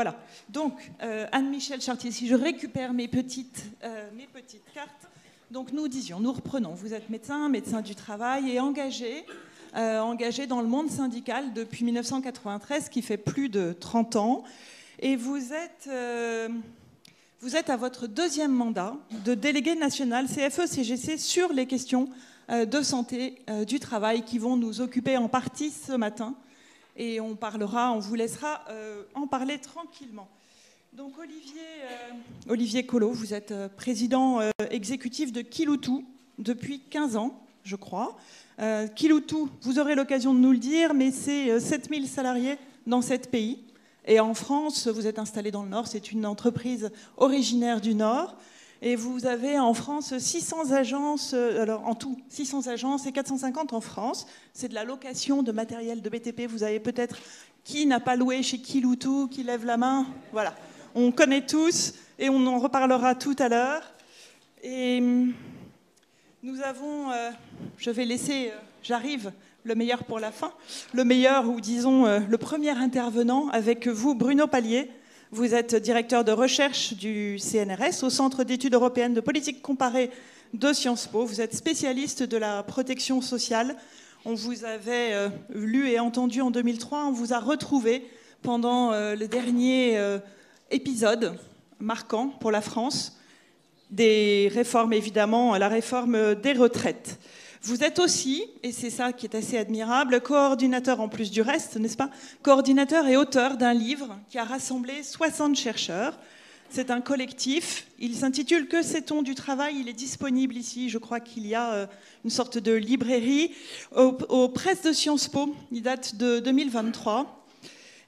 Voilà. Donc, Anne-Michèle Chartier, si je récupère mes petites cartes. Donc, nous reprenons. Vous êtes médecin du travail et engagé dans le monde syndical depuis 1993, qui fait plus de 30 ans. Et vous êtes à votre deuxième mandat de délégué national CFE-CGC sur les questions de santé du travail qui vont nous occuper en partie ce matin. Et on vous laissera en parler tranquillement. Donc Olivier Collot, vous êtes président exécutif de Kiloutou depuis 15 ans, je crois. Kiloutou, vous aurez l'occasion de nous le dire, mais c'est 7000 salariés dans 7 pays. Et en France, vous êtes installé dans le Nord, c'est une entreprise originaire du Nord. Et vous avez en France 600 agences, alors en tout 600 agences et 450 en France. C'est de la location de matériel de BTP. Vous avez peut-être qui n'a pas loué chez Kiloutou, qui lève la main. Voilà, on connaît tous et on en reparlera tout à l'heure. Et nous avons, je vais laisser, j'arrive, le meilleur pour la fin. Le meilleur, ou disons le premier intervenant avec vous, Bruno Palier. Vous êtes directeur de recherche du CNRS, au Centre d'études européennes de politique comparée de Sciences Po. Vous êtes spécialiste de la protection sociale. On vous avait lu et entendu en 2003. On vous a retrouvé pendant le dernier épisode marquant pour la France des réformes, évidemment, la réforme des retraites. Vous êtes aussi, et c'est ça qui est assez admirable, coordinateur en plus du reste, n'est-ce pas? Coordinateur et auteur d'un livre qui a rassemblé 60 chercheurs. C'est un collectif. Il s'intitule « Que sait-on du travail ?» Il est disponible ici. Je crois qu'il y a une sorte de librairie aux presses de Sciences Po. Il date de 2023.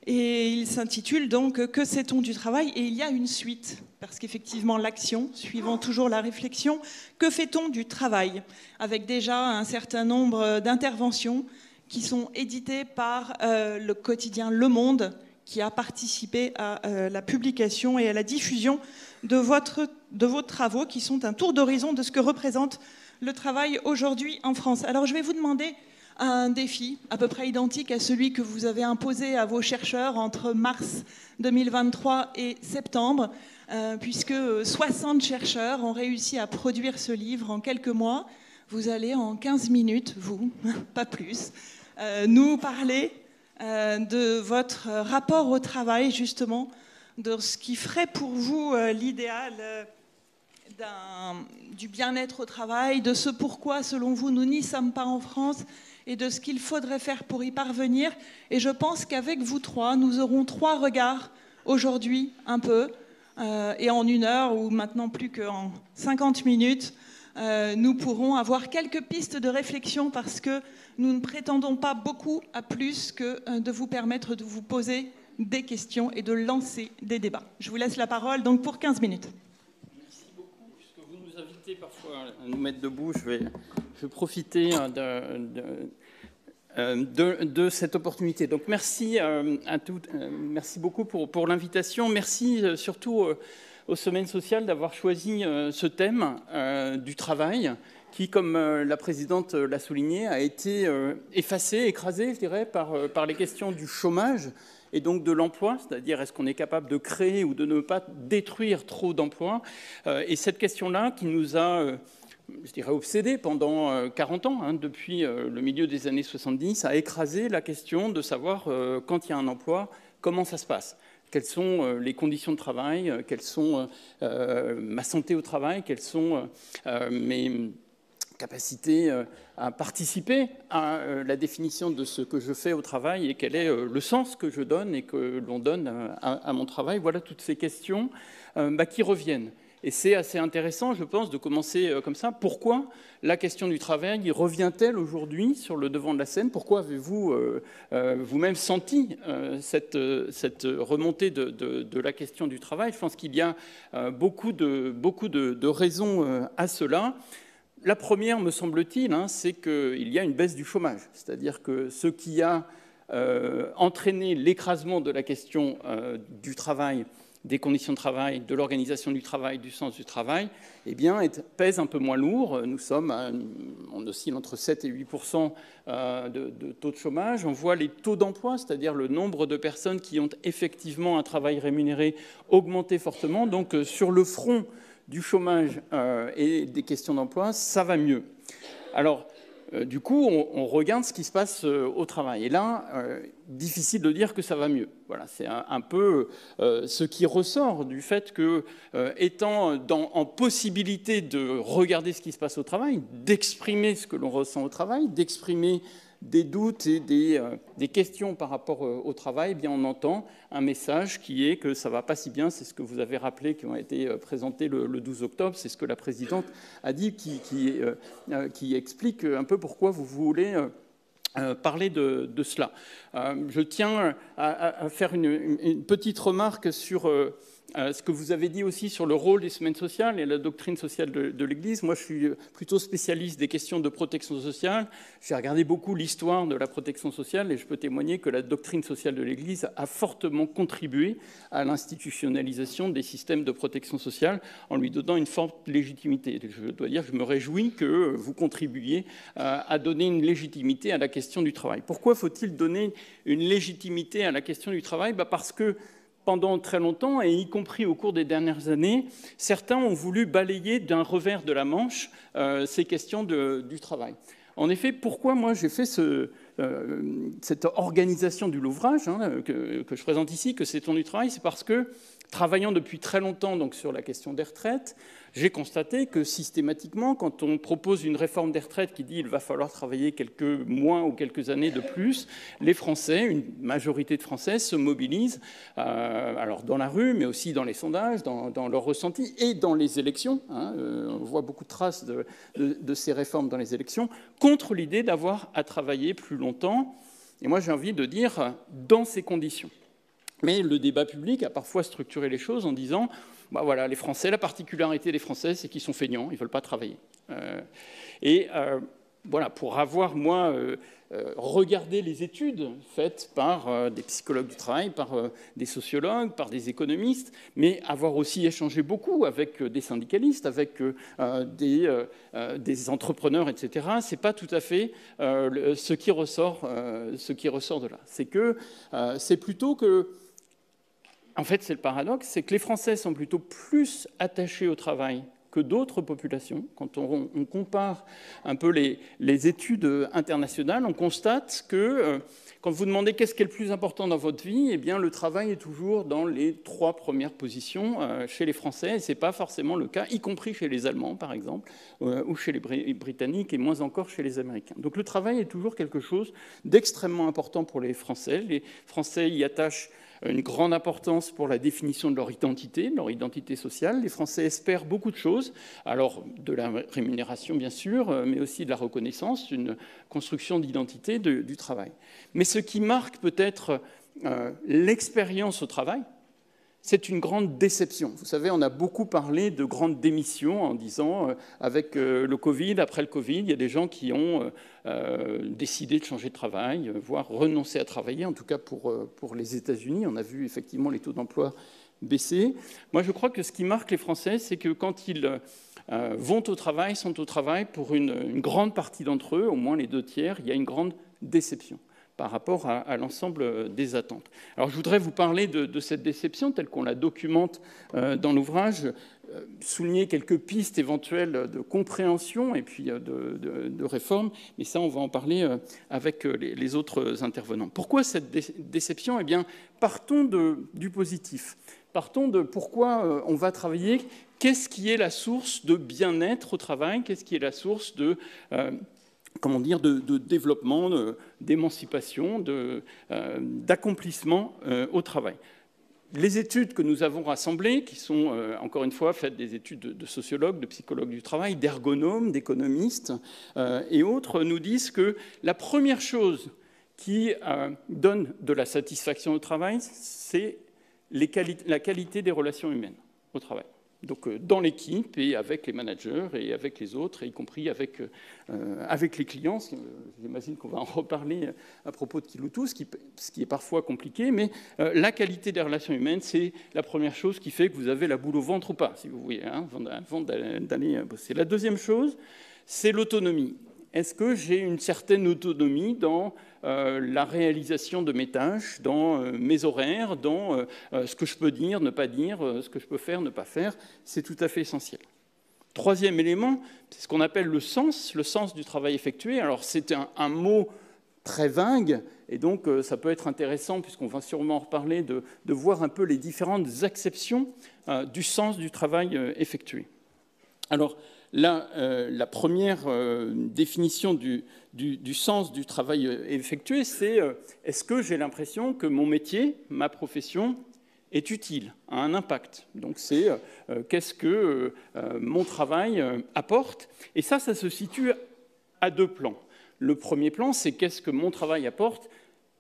Et il s'intitule donc « Que sait-on du travail ?» Et il y a une suite, parce qu'effectivement l'action, suivant toujours la réflexion, que fait-on du travail? Avec déjà un certain nombre d'interventions qui sont éditées par le quotidien Le Monde, qui a participé à la publication et à la diffusion de vos travaux, qui sont un tour d'horizon de ce que représente le travail aujourd'hui en France. Alors je vais vous demander un défi à peu près identique à celui que vous avez imposé à vos chercheurs entre mars 2023 et septembre, puisque 60 chercheurs ont réussi à produire ce livre en quelques mois. Vous allez en 15 minutes, vous, pas plus, nous parler de votre rapport au travail, justement, de ce qui ferait pour vous l'idéal du bien-être au travail, de ce pourquoi, selon vous, nous n'y sommes pas en France, et de ce qu'il faudrait faire pour y parvenir. Et je pense qu'avec vous trois, nous aurons 3 regards aujourd'hui, un peu, et en 1 heure, ou maintenant plus qu'en 50 minutes, nous pourrons avoir quelques pistes de réflexion, parce que nous ne prétendons pas beaucoup à plus que de vous permettre de vous poser des questions et de lancer des débats. Je vous laisse la parole donc pour 15 minutes. Merci beaucoup. Puisque vous nous invitez parfois à nous mettre debout, je vais profiter de cette opportunité. Donc merci à toutes, merci beaucoup pour l'invitation. Merci surtout aux Semaines sociales d'avoir choisi ce thème du travail qui, comme la présidente l'a souligné, a été effacé, écrasé, je dirais, par les questions du chômage et donc de l'emploi, c'est-à-dire est-ce qu'on est capable de créer ou de ne pas détruire trop d'emplois. Et cette question-là qui nous a, je dirais, obsédés pendant 40 ans, hein, depuis le milieu des années 70, a écrasé la question de savoir, quand il y a un emploi, comment ça se passe. Quelles sont les conditions de travail, quelles sont ma santé au travail, quelles sont mes capacité à participer à la définition de ce que je fais au travail et quel est le sens que je donne et que l'on donne à mon travail. Voilà toutes ces questions qui reviennent. Et c'est assez intéressant, je pense, de commencer comme ça. Pourquoi la question du travail revient-elle aujourd'hui sur le devant de la scène? Pourquoi avez-vous vous-même senti cette remontée de la question du travail? Je pense qu'il y a beaucoup de raisons à cela. La première, me semble-t-il, c'est qu'il y a une baisse du chômage. C'est-à-dire que ce qui a entraîné l'écrasement de la question du travail des conditions de travail, de l'organisation du travail, du sens du travail, eh bien, pèse un peu moins lourd. On oscille entre 7 et 8% de taux de chômage. On voit les taux d'emploi, c'est-à-dire le nombre de personnes qui ont effectivement un travail rémunéré, augmenter fortement. Donc, sur le front du chômage et des questions d'emploi, ça va mieux. Alors, du coup, on regarde ce qui se passe au travail. Et là, difficile de dire que ça va mieux. Voilà, c'est un peu ce qui ressort du fait que, étant en possibilité de regarder ce qui se passe au travail, d'exprimer ce que l'on ressent au travail, d'exprimer des doutes et des questions par rapport au travail, eh bien on entend un message qui est que ça ne va pas si bien. C'est ce que vous avez rappelé, qui ont été présentés le 12 octobre. C'est ce que la présidente a dit, qui explique un peu pourquoi vous voulez parler de cela. Je tiens à faire une petite remarque sur ce que vous avez dit aussi sur le rôle des semaines sociales et la doctrine sociale de l'Église. Moi, je suis plutôt spécialiste des questions de protection sociale. J'ai regardé beaucoup l'histoire de la protection sociale et je peux témoigner que la doctrine sociale de l'Église a fortement contribué à l'institutionnalisation des systèmes de protection sociale en lui donnant une forte légitimité. Je dois dire que je me réjouis que vous contribuiez à donner une légitimité à la question du travail. Pourquoi faut-il donner une légitimité à la question du travail ? Parce que pendant très longtemps, et y compris au cours des dernières années, certains ont voulu balayer d'un revers de la manche ces questions du travail. En effet, pourquoi moi j'ai fait cette organisation de l'ouvrage que je présente ici, que c'est ton du travail, c'est parce que, travaillant depuis très longtemps donc, sur la question des retraites, j'ai constaté que systématiquement, quand on propose une réforme des retraites qui dit qu'il va falloir travailler quelques mois ou quelques années de plus, les Français, une majorité de Français, se mobilisent, alors dans la rue, mais aussi dans les sondages, dans leurs ressentis et dans les élections. On voit beaucoup de traces de ces réformes dans les élections, contre l'idée d'avoir à travailler plus longtemps. Et moi, j'ai envie de dire, dans ces conditions. Mais le débat public a parfois structuré les choses en disant voilà, les Français, la particularité des Français, c'est qu'ils sont feignants, ils ne veulent pas travailler. Voilà, pour avoir, moi, regardé les études faites par des psychologues du travail, par des sociologues, par des économistes, mais avoir aussi échangé beaucoup avec des syndicalistes, avec des entrepreneurs, etc., ce n'est pas tout à fait ce qui ressort de là. C'est que c'est plutôt que... En fait, c'est le paradoxe, c'est que les Français sont plutôt plus attachés au travail que d'autres populations. Quand on compare un peu les études internationales, on constate que quand vous demandez qu'est-ce qui est le plus important dans votre vie, eh bien, le travail est toujours dans les 3 premières positions chez les Français, et ce n'est pas forcément le cas, y compris chez les Allemands, par exemple, ou chez les Britanniques, et moins encore chez les Américains. Donc le travail est toujours quelque chose d'extrêmement important pour les Français. Les Français y attachent une grande importance pour la définition de leur identité sociale. Les Français espèrent beaucoup de choses, alors de la rémunération bien sûr, mais aussi de la reconnaissance, une construction d'identité du travail. Mais ce qui marque peut-être l'expérience au travail, c'est une grande déception. Vous savez, on a beaucoup parlé de grandes démissions en disant, avec le Covid, après le Covid, il y a des gens qui ont décidé de changer de travail, voire renoncer à travailler, en tout cas pour les États-Unis. On a vu effectivement les taux d'emploi baisser. Moi, je crois que ce qui marque les Français, c'est que quand ils vont au travail, sont au travail, pour une grande partie d'entre eux, au moins les 2/3, il y a une grande déception par rapport à l'ensemble des attentes. Alors je voudrais vous parler de cette déception telle qu'on la documente dans l'ouvrage, souligner quelques pistes éventuelles de compréhension et puis de réforme, mais ça on va en parler avec les autres intervenants. Pourquoi cette déception ? Eh bien, partons du positif. Partons de pourquoi on va travailler, qu'est-ce qui est la source de bien-être au travail, qu'est-ce qui est la source de développement, d'émancipation, d'accomplissement au travail. Les études que nous avons rassemblées, qui sont encore une fois faites des études de sociologues, de psychologues du travail, d'ergonomes, d'économistes et autres, nous disent que la première chose qui donne de la satisfaction au travail, c'est la qualité des relations humaines au travail. Donc dans l'équipe et avec les managers et avec les autres, y compris avec les clients. J'imagine qu'on va en reparler à propos de Kiloutou, ce qui est parfois compliqué, mais la qualité des relations humaines, c'est la première chose qui fait que vous avez la boule au ventre ou pas, si vous voulez, hein, avant d'aller bosser. La deuxième chose, c'est l'autonomie. Est-ce que j'ai une certaine autonomie dans la réalisation de mes tâches, dans mes horaires, dans ce que je peux dire, ne pas dire, ce que je peux faire, ne pas faire? C'est tout à fait essentiel. Troisième élément, c'est ce qu'on appelle le sens du travail effectué. Alors c'est un mot très vague, et donc ça peut être intéressant, puisqu'on va sûrement en reparler, de voir un peu les différentes acceptions du sens du travail effectué. Alors, la première définition du sens du travail effectué, c'est est-ce que j'ai l'impression que mon métier, ma profession, est utile, a un impact. Donc c'est qu'est-ce que mon travail apporte. Et ça se situe à deux plans. Le premier plan, c'est qu'est-ce que mon travail apporte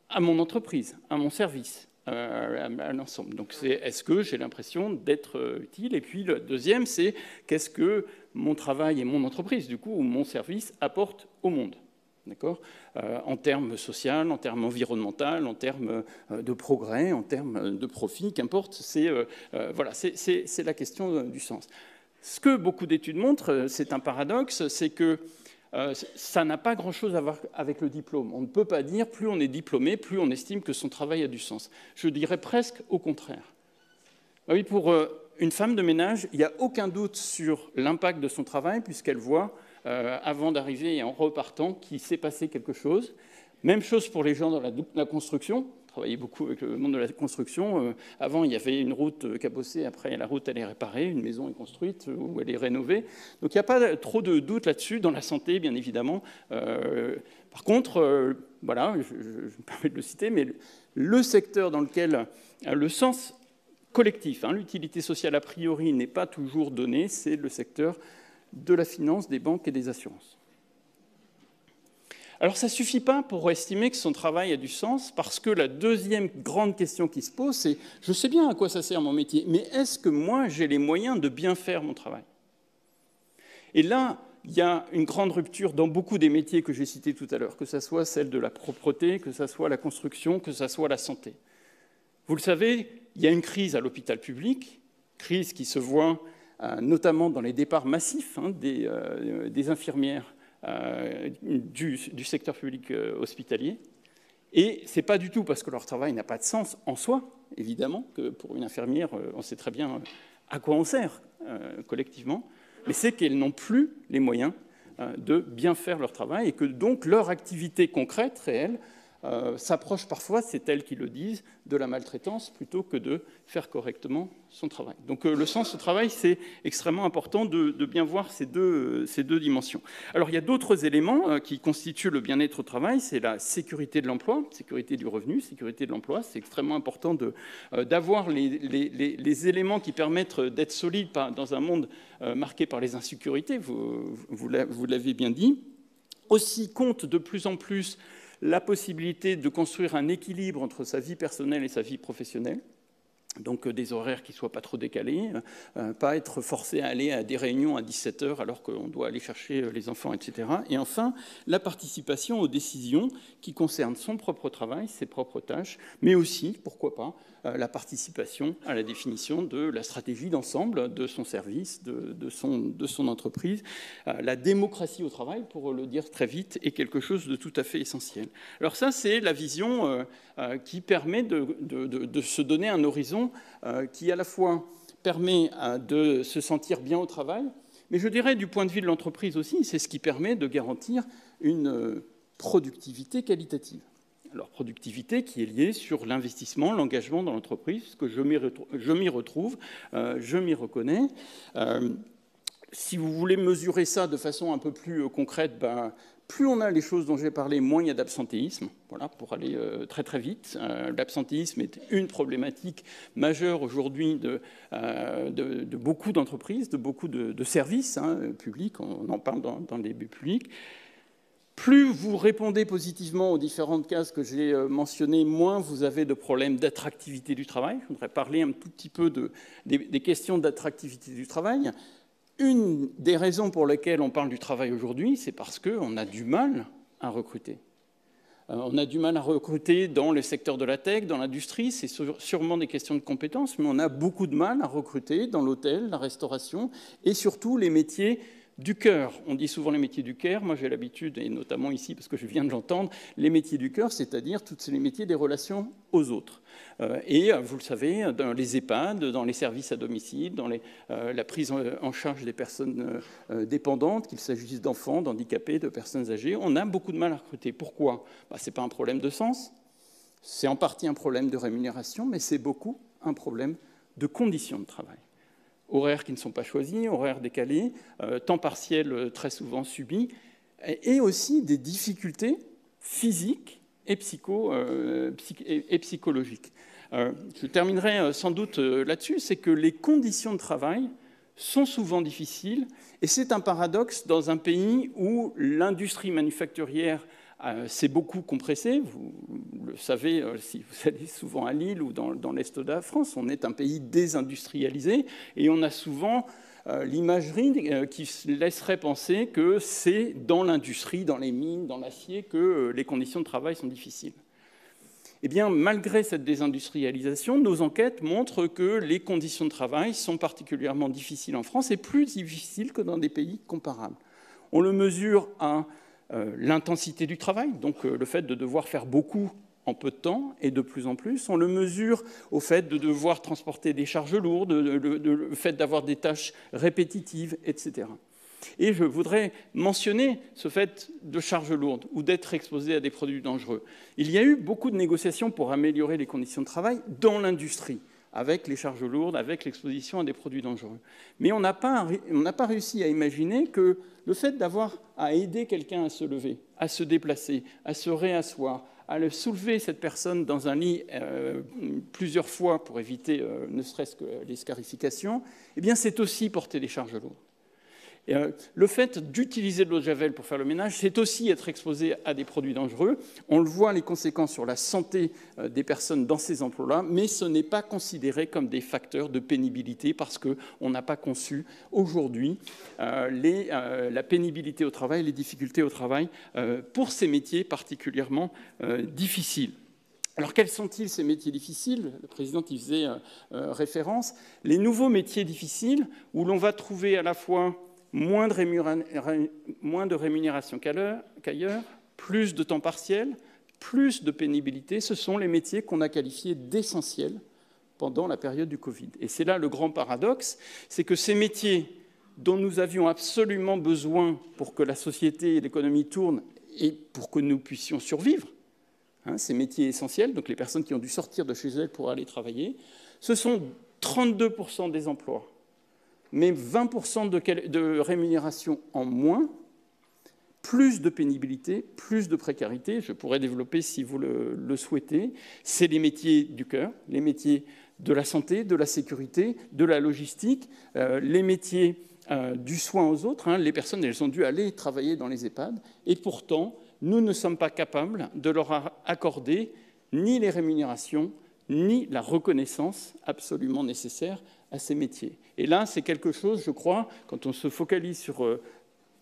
à mon entreprise, à mon service, à l'ensemble. Donc c'est est-ce que j'ai l'impression d'être utile. Et puis le deuxième, c'est qu'est-ce que mon travail et mon entreprise, du coup, ou mon service apportent au monde. D'accord, en termes sociaux, en termes environnementaux, en termes de progrès, en termes de profit, qu'importe, c'est la question du sens. Ce que beaucoup d'études montrent, c'est un paradoxe, c'est que ça n'a pas grand-chose à voir avec le diplôme. On ne peut pas dire plus on est diplômé, plus on estime que son travail a du sens. Je dirais presque au contraire. Oui, pour une femme de ménage, il n'y a aucun doute sur l'impact de son travail, puisqu'elle voit, avant d'arriver et en repartant, qu'il s'est passé quelque chose. Même chose pour les gens dans la construction. Je travaillais beaucoup avec le monde de la construction. Avant, il y avait une route cabossée, après la route elle est réparée, une maison est construite ou elle est rénovée. Donc il n'y a pas trop de doute là-dessus, dans la santé bien évidemment. Par contre, voilà, je me permets de le citer, mais le secteur dans lequel le sens collectif, l'utilité sociale a priori n'est pas toujours donnée, c'est le secteur de la finance, des banques et des assurances. Alors ça ne suffit pas pour estimer que son travail a du sens, parce que la deuxième grande question qui se pose, c'est « je sais bien à quoi ça sert mon métier, mais est-ce que moi j'ai les moyens de bien faire mon travail ?» Et là, il y a une grande rupture dans beaucoup des métiers que j'ai cités tout à l'heure, que ce soit celle de la propreté, que ce soit la construction, que ce soit la santé. Vous le savez, il y a une crise à l'hôpital public, crise qui se voit notamment dans les départs massifs des infirmières du secteur public hospitalier. Et ce n'est pas du tout parce que leur travail n'a pas de sens en soi, évidemment, que pour une infirmière, on sait très bien à quoi on sert collectivement, mais c'est qu'elles n'ont plus les moyens de bien faire leur travail et que donc leur activité concrète, réelle, s'approche parfois, c'est elles qui le disent, de la maltraitance plutôt que de faire correctement son travail. Donc le sens au travail, c'est extrêmement important de bien voir ces deux dimensions. Alors il y a d'autres éléments qui constituent le bien-être au travail, c'est la sécurité de l'emploi, sécurité du revenu, sécurité de l'emploi. C'est extrêmement important d'avoir les éléments qui permettent d'être solide dans un monde marqué par les insécurités, vous l'avez bien dit. Aussi compte de plus en plus la possibilité de construire un équilibre entre sa vie personnelle et sa vie professionnelle, donc des horaires qui ne soient pas trop décalés, pas être forcé à aller à des réunions à 17h alors qu'on doit aller chercher les enfants, etc. Et enfin, la participation aux décisions qui concernent son propre travail, ses propres tâches, mais aussi, pourquoi pas, la participation à la définition de la stratégie d'ensemble de son service, de son entreprise. La démocratie au travail, pour le dire très vite, est quelque chose de tout à fait essentiel. Alors ça, c'est la vision qui permet de se donner un horizon qui, à la fois, permet de se sentir bien au travail, mais je dirais, du point de vue de l'entreprise aussi, c'est ce qui permet de garantir une productivité qualitative. Alors, productivité qui est liée sur l'investissement, l'engagement dans l'entreprise, parce que je m'y retrouve, je m'y reconnais. Si vous voulez mesurer ça de façon un peu plus concrète, plus on a les choses dont j'ai parlé, moins il y a d'absentéisme. Voilà, pour aller très très vite. L'absentéisme est une problématique majeure aujourd'hui de beaucoup d'entreprises, de beaucoup de services publics, on en parle dans le débat public. Plus vous répondez positivement aux différentes cases que j'ai mentionnées, moins vous avez de problèmes d'attractivité du travail. Je voudrais parler un tout petit peu des questions d'attractivité du travail. Une des raisons pour lesquelles on parle du travail aujourd'hui, c'est parce qu'on a du mal à recruter. On a du mal à recruter dans le secteur de la tech, dans l'industrie, c'est sûrement des questions de compétences, mais on a beaucoup de mal à recruter dans l'hôtel, la restauration et surtout les métiers du cœur. On dit souvent les métiers du cœur, moi j'ai l'habitude, et notamment ici parce que je viens de l'entendre, les métiers du cœur, c'est-à-dire tous les métiers des relations aux autres. Et vous le savez, dans les EHPAD, dans les services à domicile, dans la prise en charge des personnes dépendantes, qu'il s'agisse d'enfants, d'handicapés, de personnes âgées, on a beaucoup de mal à recruter. Pourquoi ? Ce n'est pas un problème de sens, c'est en partie un problème de rémunération, mais c'est beaucoup un problème de conditions de travail. Horaires qui ne sont pas choisis, horaires décalés, temps partiel très souvent subi, et aussi des difficultés physiques et psychologiques. Je terminerai sans doute là-dessus, c'est que les conditions de travail sont souvent difficiles, et c'est un paradoxe dans un pays où l'industrie manufacturière s'est beaucoup compressée. Vous le savez, si vous allez souvent à Lille ou dans l'Est de la France, on est un pays désindustrialisé, et on a souvent l'imagerie qui laisserait penser que c'est dans l'industrie, dans les mines, dans l'acier, que les conditions de travail sont difficiles. Eh bien, malgré cette désindustrialisation, nos enquêtes montrent que les conditions de travail sont particulièrement difficiles en France et plus difficiles que dans des pays comparables. On le mesure à l'intensité du travail, donc le fait de devoir faire beaucoup en peu de temps et de plus en plus. On le mesure au fait de devoir transporter des charges lourdes, le fait d'avoir des tâches répétitives, etc. Et je voudrais mentionner ce fait de charges lourdes ou d'être exposé à des produits dangereux. Il y a eu beaucoup de négociations pour améliorer les conditions de travail dans l'industrie, avec les charges lourdes, avec l'exposition à des produits dangereux. Mais on n'a pas réussi à imaginer que le fait d'avoir à aider quelqu'un à se lever, à se déplacer, à se réasseoir, à le soulever cette personne dans un lit plusieurs fois pour éviter ne serait-ce que les scarifications, eh bien c'est aussi porter des charges lourdes. Et le fait d'utiliser de l'eau de javel pour faire le ménage, c'est aussi être exposé à des produits dangereux. On le voit, les conséquences sur la santé des personnes dans ces emplois-là, mais ce n'est pas considéré comme des facteurs de pénibilité parce qu'on n'a pas conçu aujourd'hui la pénibilité au travail, les difficultés au travail pour ces métiers particulièrement difficiles. Alors, quels sont-ils ces métiers difficiles ? Le président y faisait référence. Les nouveaux métiers difficiles où l'on va trouver à la fois moins de rémunération qu'ailleurs, plus de temps partiel, plus de pénibilité, ce sont les métiers qu'on a qualifiés d'essentiels pendant la période du Covid. Et c'est là le grand paradoxe, c'est que ces métiers dont nous avions absolument besoin pour que la société et l'économie tournent et pour que nous puissions survivre, ces métiers essentiels, donc les personnes qui ont dû sortir de chez elles pour aller travailler, ce sont 32% des emplois, mais 20% de rémunération en moins, plus de pénibilité, plus de précarité. Je pourrais développer si vous le souhaitez. C'est les métiers du cœur, les métiers de la santé, de la sécurité, de la logistique, les métiers du soin aux autres. Les personnes, elles ont dû aller travailler dans les EHPAD, et pourtant, nous ne sommes pas capables de leur accorder ni les rémunérations, ni la reconnaissance absolument nécessaire à ces métiers. Et là, c'est quelque chose, je crois, quand on se focalise sur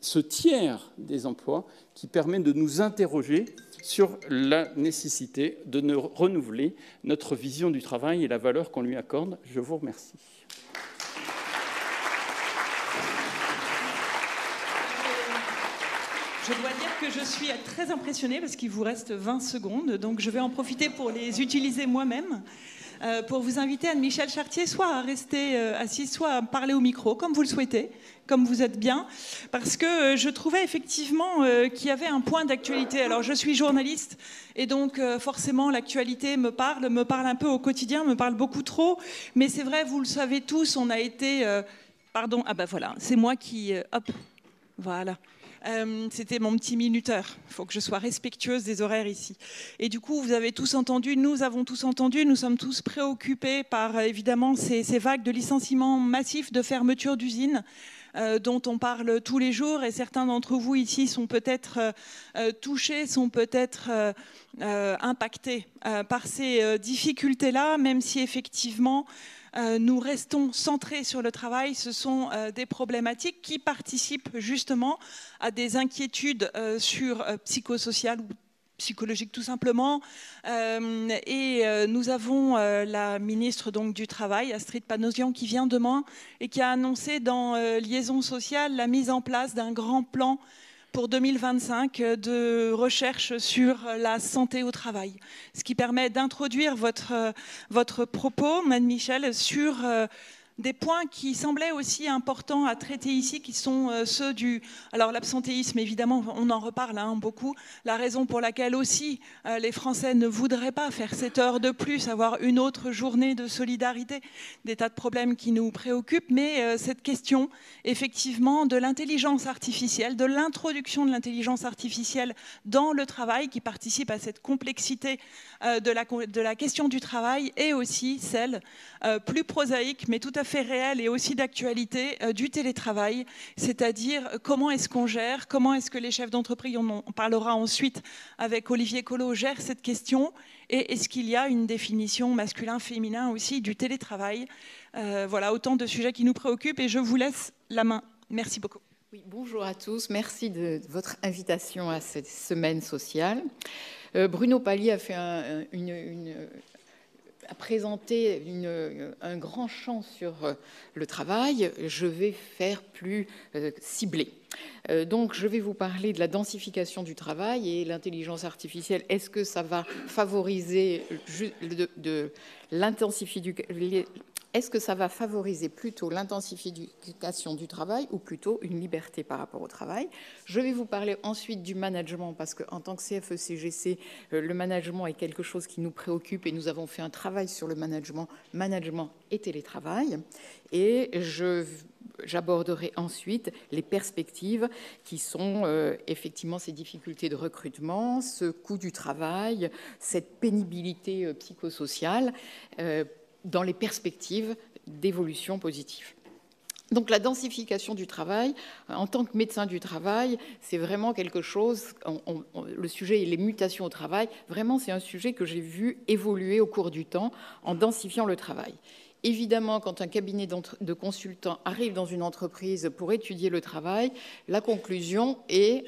ce tiers des emplois, qui permet de nous interroger sur la nécessité de renouveler notre vision du travail et la valeur qu'on lui accorde. Je vous remercie. Je dois dire que je suis très impressionnée parce qu'il vous reste 20 secondes, donc je vais en profiter pour les utiliser moi-même. Pour vous inviter, Anne-Michèle Chartier, soit à rester assise, soit à parler au micro, comme vous le souhaitez, comme vous êtes bien, parce que je trouvais effectivement qu'il y avait un point d'actualité. Alors, je suis journaliste, et donc forcément, l'actualité me parle un peu au quotidien, me parle beaucoup trop, mais c'est vrai, vous le savez tous, on a été... Pardon, ah ben voilà, c'est moi qui... hop, voilà. C'était mon petit minuteur. Il faut que je sois respectueuse des horaires ici. Et du coup, vous avez tous entendu, nous avons tous entendu, nous sommes tous préoccupés par, évidemment, ces vagues de licenciements massifs, de fermetures d'usines. dont on parle tous les jours, et certains d'entre vous ici sont peut-être touchés, sont peut-être impactés par ces difficultés-là, même si effectivement nous restons centrés sur le travail. Ce sont des problématiques qui participent justement à des inquiétudes psychosociales ou psychologiques tout simplement. Nous avons la ministre donc, du Travail, Astrid Panosyan, qui vient demain et qui a annoncé dans Liaison sociale la mise en place d'un grand plan pour 2025 de recherche sur la santé au travail. Ce qui permet d'introduire votre propos, Madame Michel, sur des points qui semblaient aussi importants à traiter ici, qui sont ceux du... Alors l'absentéisme, évidemment, on en reparle beaucoup. La raison pour laquelle aussi les Français ne voudraient pas faire 7 heures de plus, avoir une autre journée de solidarité, des tas de problèmes qui nous préoccupent, mais cette question, effectivement, de l'intelligence artificielle, de l'introduction de l'intelligence artificielle dans le travail, qui participe à cette complexité de la question du travail, et aussi celle plus prosaïque, mais tout à fait réelle et aussi d'actualité, du télétravail, c'est-à-dire comment est-ce qu'on gère, comment est-ce que les chefs d'entreprise, on parlera ensuite avec Olivier Collot, gèrent cette question, et est-ce qu'il y a une définition masculin-féminin aussi du télétravail. Voilà, autant de sujets qui nous préoccupent, et je vous laisse la main. Merci beaucoup. Oui, bonjour à tous, merci de votre invitation à cette semaine sociale. Bruno Pali a fait a présenté un grand champ sur le travail. Je vais faire plus ciblé. Donc, je vais vous parler de la densification du travail et l'intelligence artificielle. Est-ce que ça va favoriser Est-ce que ça va favoriser plutôt l'intensification du travail ou plutôt une liberté par rapport au travail? Je vais vous parler ensuite du management, parce qu'en tant que CFE-CGC, le management est quelque chose qui nous préoccupe et nous avons fait un travail sur le management et télétravail. Et j'aborderai ensuite les perspectives qui sont effectivement ces difficultés de recrutement, ce coût du travail, cette pénibilité psychosociale, dans les perspectives d'évolution positive. Donc la densification du travail, en tant que médecin du travail, c'est vraiment quelque chose, le sujet et les mutations au travail, vraiment c'est un sujet que j'ai vu évoluer au cours du temps en densifiant le travail. Évidemment, quand un cabinet de consultants arrive dans une entreprise pour étudier le travail, la conclusion est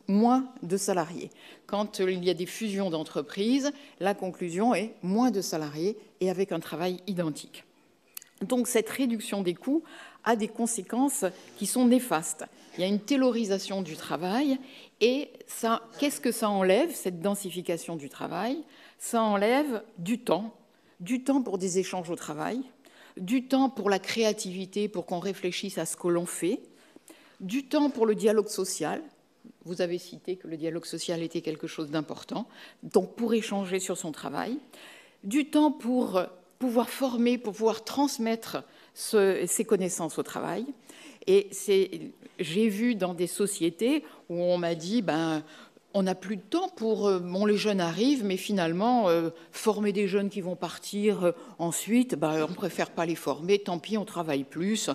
moins de salariés. Quand il y a des fusions d'entreprises, la conclusion est moins de salariés et avec un travail identique. Donc cette réduction des coûts a des conséquences qui sont néfastes. Il y a une taylorisation du travail et qu'est-ce que ça enlève, cette densification du travail? Ça enlève du temps pour des échanges au travail, du temps pour la créativité, pour qu'on réfléchisse à ce que l'on fait, du temps pour le dialogue social. Vous avez cité que le dialogue social était quelque chose d'important, donc pour échanger sur son travail, du temps pour pouvoir former, pour pouvoir transmettre ses connaissances au travail. Et j'ai vu dans des sociétés où on m'a dit on n'a plus de temps pour... les jeunes arrivent, mais finalement, former des jeunes qui vont partir ensuite, on ne préfère pas les former, tant pis, on travaille plus.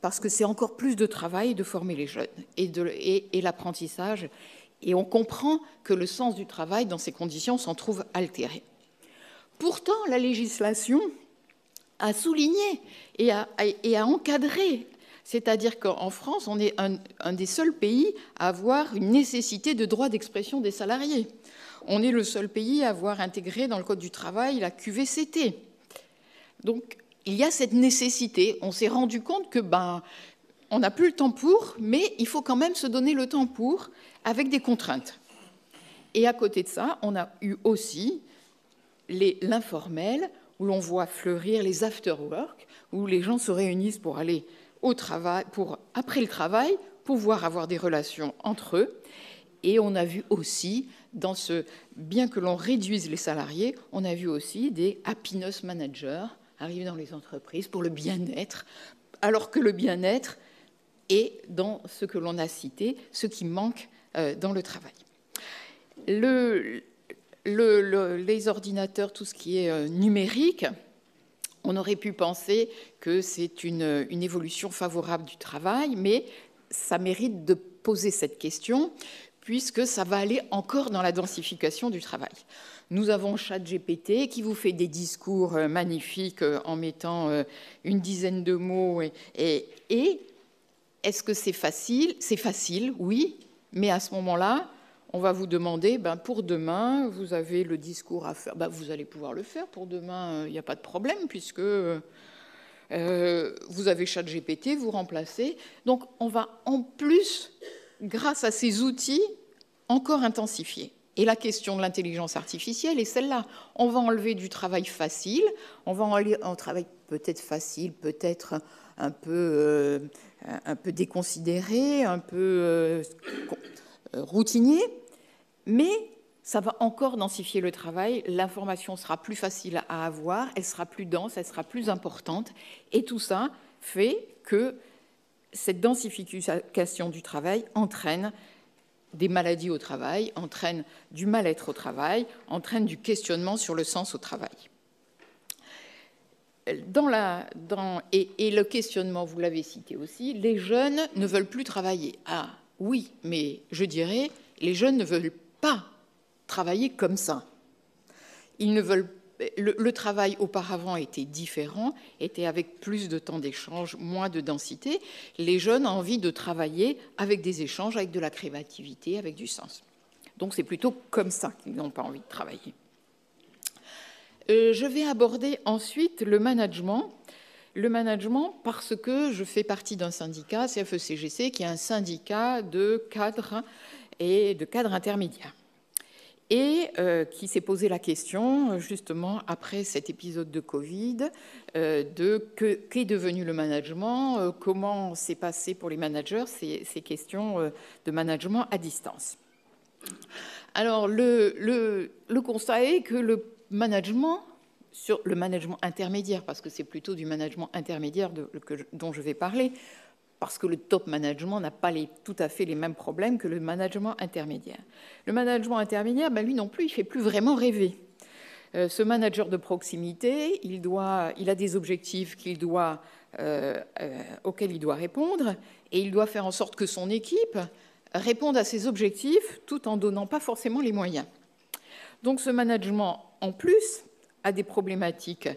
Parce que c'est encore plus de travail de former les jeunes et l'apprentissage. Et on comprend que le sens du travail, dans ces conditions, s'en trouve altéré. Pourtant, la législation a souligné et a encadré. C'est-à-dire qu'en France, on est un des seuls pays à avoir une nécessité de droit d'expression des salariés. On est le seul pays à avoir intégré dans le Code du travail la QVCT. Donc, il y a cette nécessité. On s'est rendu compte que on n'a plus le temps pour, mais il faut quand même se donner le temps pour, avec des contraintes. Et à côté de ça, on a eu aussi l'informel, où l'on voit fleurir les after-work, où les gens se réunissent pour aller au travail, après le travail, pouvoir avoir des relations entre eux. Et on a vu aussi, bien que l'on réduise les salariés, on a vu aussi des happiness managers arriver dans les entreprises pour le bien-être, alors que le bien-être est dans ce que l'on a cité, ce qui manque dans le travail. Les ordinateurs, tout ce qui est numérique, On aurait pu penser que c'est une évolution favorable du travail, mais ça mérite de poser cette question, puisque ça va aller encore dans la densification du travail. Nous avons ChatGPT qui vous fait des discours magnifiques en mettant une dizaine de mots. Et est-ce que c'est facile? C'est facile, oui, mais à ce moment-là, on va vous demander, pour demain, vous avez le discours à faire. Vous allez pouvoir le faire pour demain, il n'y a pas de problème, puisque vous avez ChatGPT, vous remplacez. Donc, on va en plus, grâce à ces outils, encore intensifier. Et la question de l'intelligence artificielle est celle-là. On va enlever du travail facile, on va enlever un travail peut-être facile, peut-être un peu déconsidéré, un peu routinier, mais ça va encore densifier le travail, l'information sera plus facile à avoir, elle sera plus dense, elle sera plus importante, et tout ça fait que cette densification du travail entraîne des maladies au travail, entraîne du mal-être au travail, entraîne du questionnement sur le sens au travail. Et le questionnement, vous l'avez cité aussi, les jeunes ne veulent plus travailler. Ah oui, mais je dirais, les jeunes ne veulent pas travailler comme ça. Ils ne veulent le travail auparavant était différent, était avec plus de temps d'échange, moins de densité. Les jeunes ont envie de travailler avec des échanges, avec de la créativité, avec du sens. Donc c'est plutôt comme ça qu'ils n'ont pas envie de travailler. Je vais aborder ensuite le management. Le management parce que je fais partie d'un syndicat, CFE-CGC, qui est un syndicat de cadres et de cadres intermédiaires. Et qui s'est posé la question, justement, après cet épisode de Covid, qu'est devenu le management, comment s'est passé pour les managers ces questions de management à distance. Alors, le constat est que le management intermédiaire, parce que c'est plutôt du management intermédiaire dont je vais parler, parce que le top management n'a pas tout à fait les mêmes problèmes que le management intermédiaire. Le management intermédiaire, lui non plus, il ne fait plus vraiment rêver. Ce manager de proximité, il a des objectifs auxquels il doit répondre, et il doit faire en sorte que son équipe réponde à ces objectifs tout en ne donnant pas forcément les moyens. Donc ce management, en plus, a des problématiques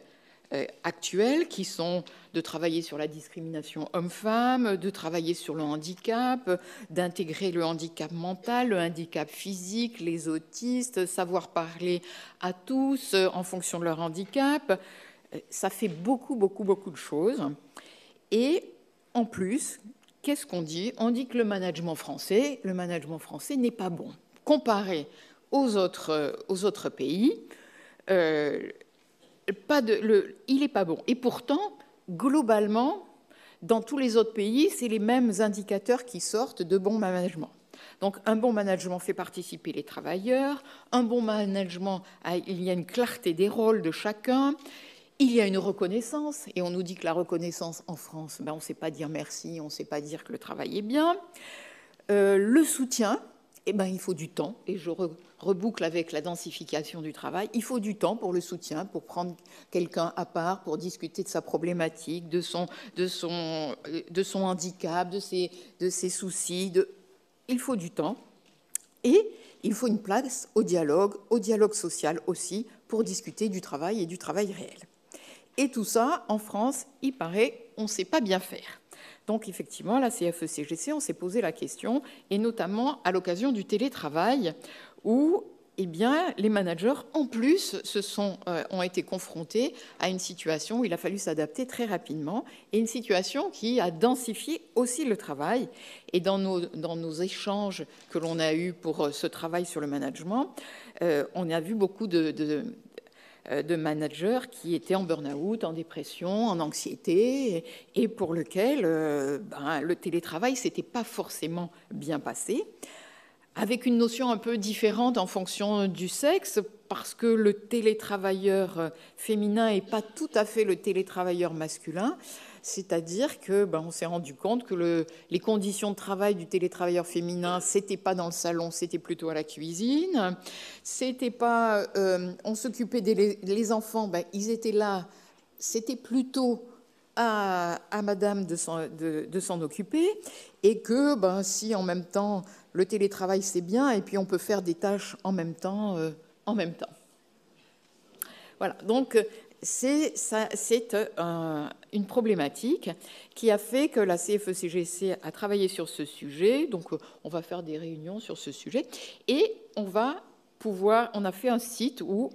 actuelles qui sont de travailler sur la discrimination homme-femme, de travailler sur le handicap, d'intégrer le handicap mental, le handicap physique, les autistes, savoir parler à tous en fonction de leur handicap. Ça fait beaucoup de choses. Et en plus, qu'est-ce qu'on dit? On dit que le management français n'est pas bon. Comparé aux autres pays, il n'est pas bon. Et pourtant, globalement, dans tous les autres pays, c'est les mêmes indicateurs qui sortent de bon management. Donc, un bon management fait participer les travailleurs. Un bon management, il y a une clarté des rôles de chacun. Il y a une reconnaissance. Et on nous dit que la reconnaissance en France, on ne sait pas dire merci, on ne sait pas dire que le travail est bien. Le soutien, il faut du temps. Et je reboucle avec la densification du travail. Il faut du temps pour le soutien, pour prendre quelqu'un à part, pour discuter de sa problématique, de son handicap, de ses soucis. Il faut du temps. Et il faut une place au dialogue social aussi, pour discuter du travail et du travail réel. Et tout ça, en France, il paraît, on ne sait pas bien faire. Donc, effectivement, la CFE-CGC, on s'est posé la question, et notamment à l'occasion du télétravail, où les managers, en plus, ont été confrontés à une situation où il a fallu s'adapter très rapidement, et une situation qui a densifié aussi le travail. Et dans nos échanges que l'on a eus pour ce travail sur le management, on a vu beaucoup de managers qui étaient en burn-out, en dépression, en anxiété, et pour lequel le télétravail ne s'était pas forcément bien passé, avec une notion un peu différente en fonction du sexe, parce que le télétravailleur féminin n'est pas tout à fait le télétravailleur masculin. C'est-à-dire qu'on s'est rendu compte que les conditions de travail du télétravailleur féminin, c'était pas dans le salon, c'était plutôt à la cuisine. C'était pas, on s'occupait des enfants, ils étaient là c'était plutôt à madame de s'en occuper, et que si en même temps le télétravail c'est bien, et puis on peut faire des tâches en même temps. Voilà, donc c'est une problématique qui a fait que la CFE-CGC a travaillé sur ce sujet. Donc on va faire des réunions sur ce sujet, et on a fait un site où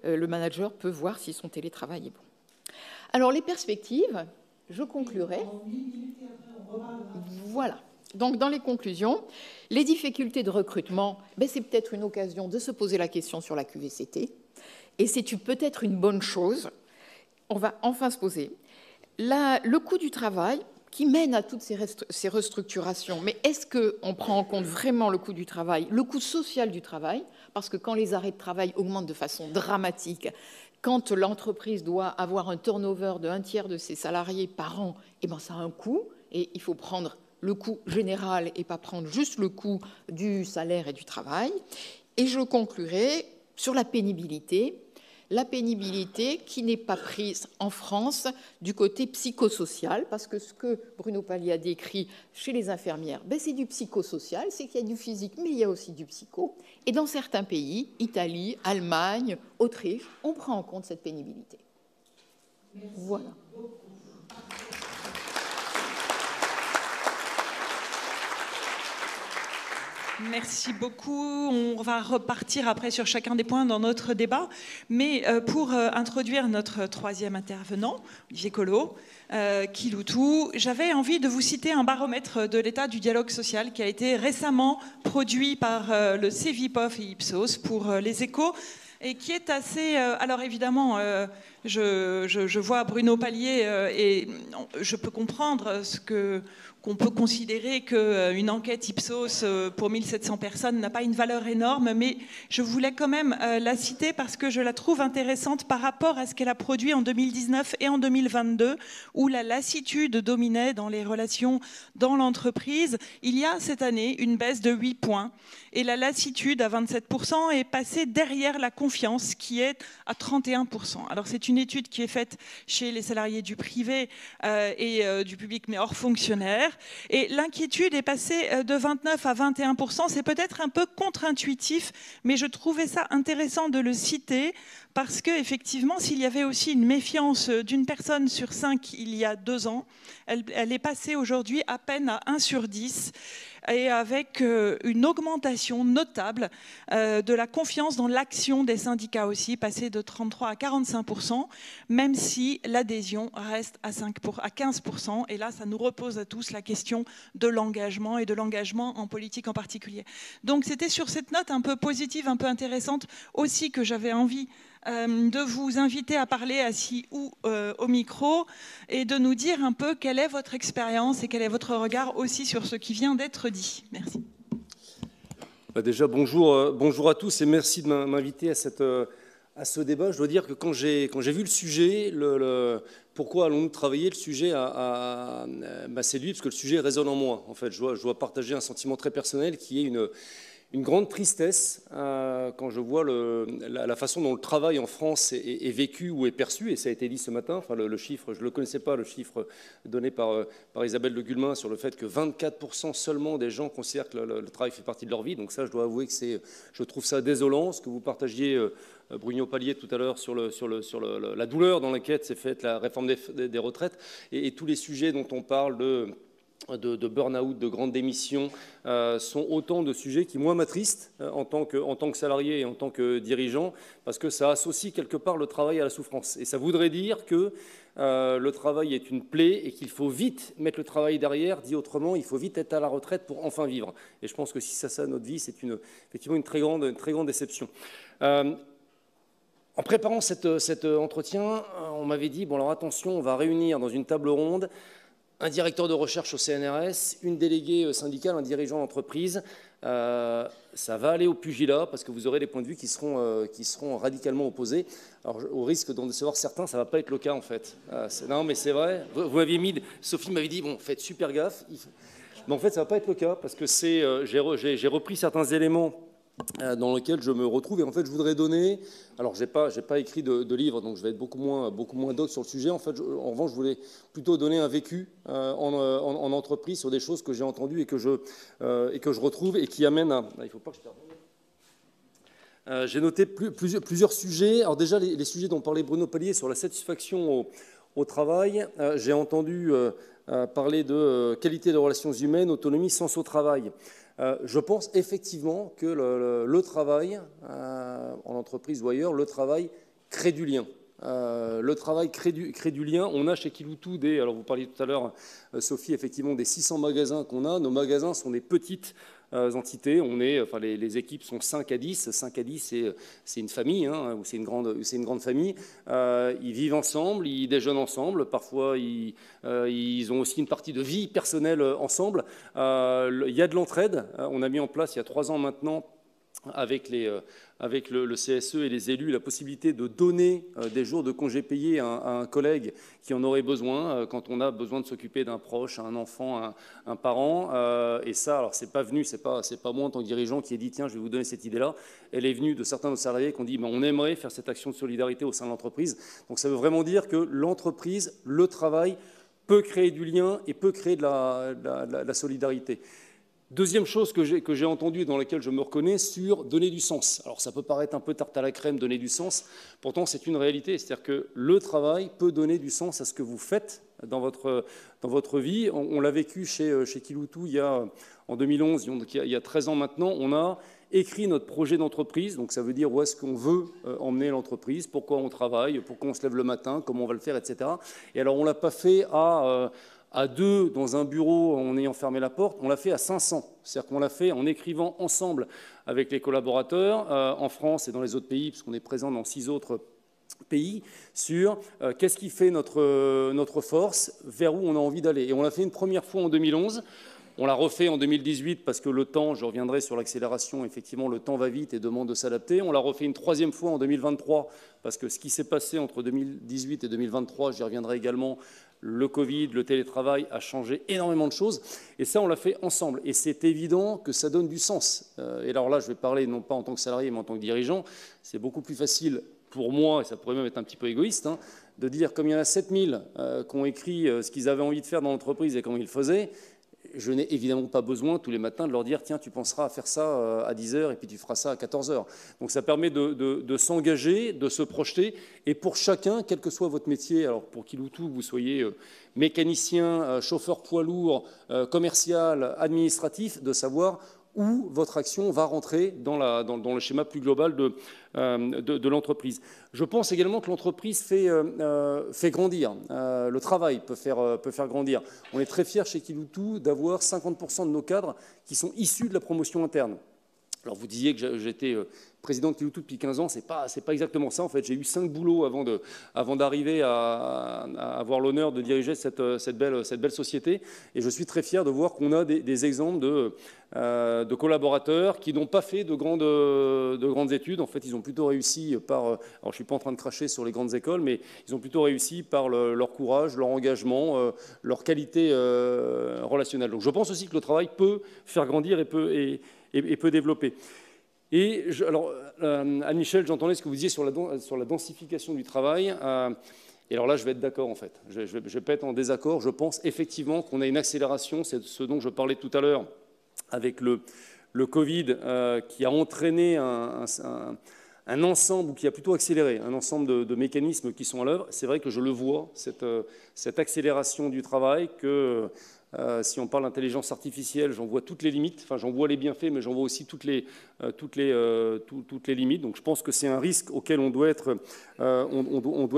le manager peut voir si son télétravail est bon. Alors, les perspectives, je conclurai. Voilà. Donc, dans les conclusions, les difficultés de recrutement, c'est peut-être une occasion de se poser la question sur la QVCT. Et c'est peut-être une bonne chose. On va enfin se poser. Le coût du travail, qui mène à toutes ces restructurations. Mais est-ce qu'on prend en compte vraiment le coût du travail, le coût social du travail? Parce que quand les arrêts de travail augmentent de façon dramatique, quand l'entreprise doit avoir un turnover de 1/3 de ses salariés par an, ça a un coût, et il faut prendre le coût général et pas prendre juste le coût du salaire et du travail. Et je conclurai sur la pénibilité qui n'est pas prise en France du côté psychosocial, parce que ce que Bruno Palier a décrit chez les infirmières, c'est du psychosocial, c'est qu'il y a du physique, mais il y a aussi du psycho. Et dans certains pays, Italie, Allemagne, Autriche, on prend en compte cette pénibilité. Merci. Voilà. Merci beaucoup. On va repartir après sur chacun des points dans notre débat. Mais pour introduire notre troisième intervenant, Olivier Collot, Kiloutou, j'avais envie de vous citer un baromètre de l'état du dialogue social qui a été récemment produit par le Cevipof et Ipsos pour les Échos, et qui est assez... alors évidemment, je vois Bruno Palier et je peux comprendre qu'on peut considérer qu'une enquête Ipsos pour 1700 personnes n'a pas une valeur énorme, mais je voulais quand même la citer parce que je la trouve intéressante par rapport à ce qu'elle a produit en 2019 et en 2022, où la lassitude dominait dans les relations dans l'entreprise. Il y a cette année une baisse de 8 points, et la lassitude à 27% est passée derrière la confiance qui est à 31%. Alors c'est une étude qui est faite chez les salariés du privé et du public, mais hors fonctionnaires. Et l'inquiétude est passée de 29 à 21%. C'est peut-être un peu contre-intuitif, mais je trouvais ça intéressant de le citer parce qu'effectivement, s'il y avait aussi une méfiance d'une personne sur 5 il y a 2 ans, elle est passée aujourd'hui à peine à 1 sur 10, et avec une augmentation notable de la confiance dans l'action des syndicats aussi, passée de 33 à 45%, même si l'adhésion reste à 15%. Et là, ça nous repose à tous la question de l'engagement, et de l'engagement en politique en particulier. Donc c'était sur cette note un peu positive, un peu intéressante aussi, que j'avais envie de vous inviter à parler assis ou au micro, et de nous dire un peu quelle est votre expérience et quel est votre regard aussi sur ce qui vient d'être dit. Merci. Déjà, bonjour à tous, et merci de m'inviter à ce débat. Je dois dire que quand j'ai vu le sujet, pourquoi allons-nous travailler, le sujet m'a séduit, parce que le sujet résonne en moi. En fait, je dois partager un sentiment très personnel qui est une grande tristesse quand je vois la façon dont le travail en France est vécu ou est perçu, et ça a été dit ce matin. Enfin, le chiffre, je ne le connaissais pas, le chiffre donné par Isabelle de Gulmin sur le fait que 24% seulement des gens considèrent que le travail fait partie de leur vie. Donc ça, je dois avouer que je trouve ça désolant. Ce que vous partagiez, Bruno Palier, tout à l'heure, sur la douleur dans laquelle s'est faite la réforme des retraites, et tous les sujets dont on parle de burn-out, de grandes démissions, sont autant de sujets qui, moi, m'attristent en tant que salarié et en tant que dirigeant, parce que ça associe quelque part le travail à la souffrance. Et ça voudrait dire que le travail est une plaie et qu'il faut vite mettre le travail derrière. Dit autrement, il faut vite être à la retraite pour enfin vivre. Et je pense que si c'est ça notre vie, c'est effectivement une très grande déception. En préparant cet entretien, on m'avait dit, bon alors attention, on va réunir dans une table ronde un directeur de recherche au CNRS, une déléguée syndicale, un dirigeant d'entreprise. Ça va aller au pugilat parce que vous aurez des points de vue qui seront radicalement opposés. Alors, au risque d'en décevoir certains, ça ne va pas être le cas en fait. Non, mais c'est vrai. Vous m'aviez mis, Sophie m'avait dit, bon, faites super gaffe. Mais en fait, ça ne va pas être le cas parce que j'ai repris certains éléments dans lequel je me retrouve. Et en fait, je voudrais donner... Alors, je n'ai pas écrit de livre, donc je vais être beaucoup moins doc sur le sujet. En fait, en revanche, je voulais plutôt donner un vécu en entreprise sur des choses que j'ai entendues et que je retrouve et qui amènent à... Il ne faut pas que je termine. J'ai noté plusieurs sujets. Alors déjà, les sujets dont parlait Bruno Palier sur la satisfaction au travail. J'ai entendu parler de qualité des relations humaines, autonomie, sens au travail. Je pense effectivement que le travail, en entreprise ou ailleurs, le travail crée du lien. Le travail crée du lien. On a chez Kiloutou alors vous parliez tout à l'heure, Sophie, effectivement, des 600 magasins qu'on a. Nos magasins sont des petites entités. Les équipes sont 5 à 10. 5 à 10, c'est une famille, hein, ou c'est une grande famille. Ils vivent ensemble, ils déjeunent ensemble. Parfois, ils ont aussi une partie de vie personnelle ensemble. Il y a de l'entraide. On a mis en place, il y a 3 ans maintenant, avec le CSE et les élus, la possibilité de donner des jours de congés payés à un collègue qui en aurait besoin quand on a besoin de s'occuper d'un proche, un enfant, un parent. Et ça, alors c'est pas moi en tant que dirigeant qui ai dit tiens, je vais vous donner cette idée-là. Elle est venue de certains de nos salariés qui ont dit on aimerait faire cette action de solidarité au sein de l'entreprise. Donc ça veut vraiment dire que l'entreprise, le travail peut créer du lien et peut créer de la solidarité. Deuxième chose que j'ai entendue et dans laquelle je me reconnais, sur donner du sens. Alors ça peut paraître un peu tarte à la crème, donner du sens, pourtant c'est une réalité. C'est-à-dire que le travail peut donner du sens à ce que vous faites dans votre vie. On l'a vécu chez Kiloutou en 2011, donc il y a 13 ans maintenant. On a écrit notre projet d'entreprise, donc ça veut dire où est-ce qu'on veut emmener l'entreprise, pourquoi on travaille, pourquoi on se lève le matin, comment on va le faire, etc. Et alors on ne l'a pas fait à 2 dans un bureau en ayant fermé la porte, on l'a fait à 500. C'est-à-dire qu'on l'a fait en écrivant ensemble avec les collaborateurs en France et dans les autres pays, puisqu'on est présent dans 6 autres pays, sur qu'est-ce qui fait notre force, vers où on a envie d'aller. Et on l'a fait une première fois en 2011. On l'a refait en 2018 parce que le temps, je reviendrai sur l'accélération, effectivement, le temps va vite et demande de s'adapter. On l'a refait une 3e fois en 2023 parce que ce qui s'est passé entre 2018 et 2023, j'y reviendrai également, le Covid, le télétravail a changé énormément de choses. Et ça, on l'a fait ensemble. Et c'est évident que ça donne du sens. Et alors là, je vais parler non pas en tant que salarié, mais en tant que dirigeant. C'est beaucoup plus facile pour moi, et ça pourrait même être un petit peu égoïste, hein, de dire, comme il y en a 7000 qui ont écrit ce qu'ils avaient envie de faire dans l'entreprise et comment ils le faisaient, je n'ai évidemment pas besoin tous les matins de leur dire « Tiens, tu penseras à faire ça à 10h et puis tu feras ça à 14h ». Donc ça permet de s'engager, de se projeter. Et pour chacun, quel que soit votre métier, alors pour Kiloutou, vous soyez mécanicien, chauffeur poids lourd, commercial, administratif, de savoir où votre action va rentrer dans le schéma plus global de l'entreprise. Je pense également que l'entreprise fait grandir. Le travail peut faire grandir. On est très fiers chez Kiloutou d'avoir 50% de nos cadres qui sont issus de la promotion interne. Alors vous disiez que j'étais président de Kiloutou depuis 15 ans, c'est pas exactement ça. En fait, j'ai eu 5 boulots avant d'arriver à avoir l'honneur de diriger cette belle société. Et je suis très fier de voir qu'on a des exemples de collaborateurs qui n'ont pas fait de grandes études. En fait, ils ont plutôt réussi alors je suis pas en train de cracher sur les grandes écoles, mais ils ont plutôt réussi par leur courage, leur engagement, leur qualité relationnelle. Donc je pense aussi que le travail peut faire grandir et peut développer. Et alors, Anne-Michel, j'entendais ce que vous disiez sur la densification du travail. Et alors là, je vais être d'accord, en fait. Je vais pas être en désaccord. Je pense effectivement qu'on a une accélération. C'est ce dont je parlais tout à l'heure avec le Covid qui a entraîné un ensemble, ou qui a plutôt accéléré, un ensemble de mécanismes qui sont à l'œuvre. C'est vrai que je le vois, cette accélération du travail, que si on parle d'intelligence artificielle, j'en vois toutes les limites. Enfin, j'en vois les bienfaits, mais j'en vois aussi toutes les limites. Donc je pense que c'est un risque auquel on doit être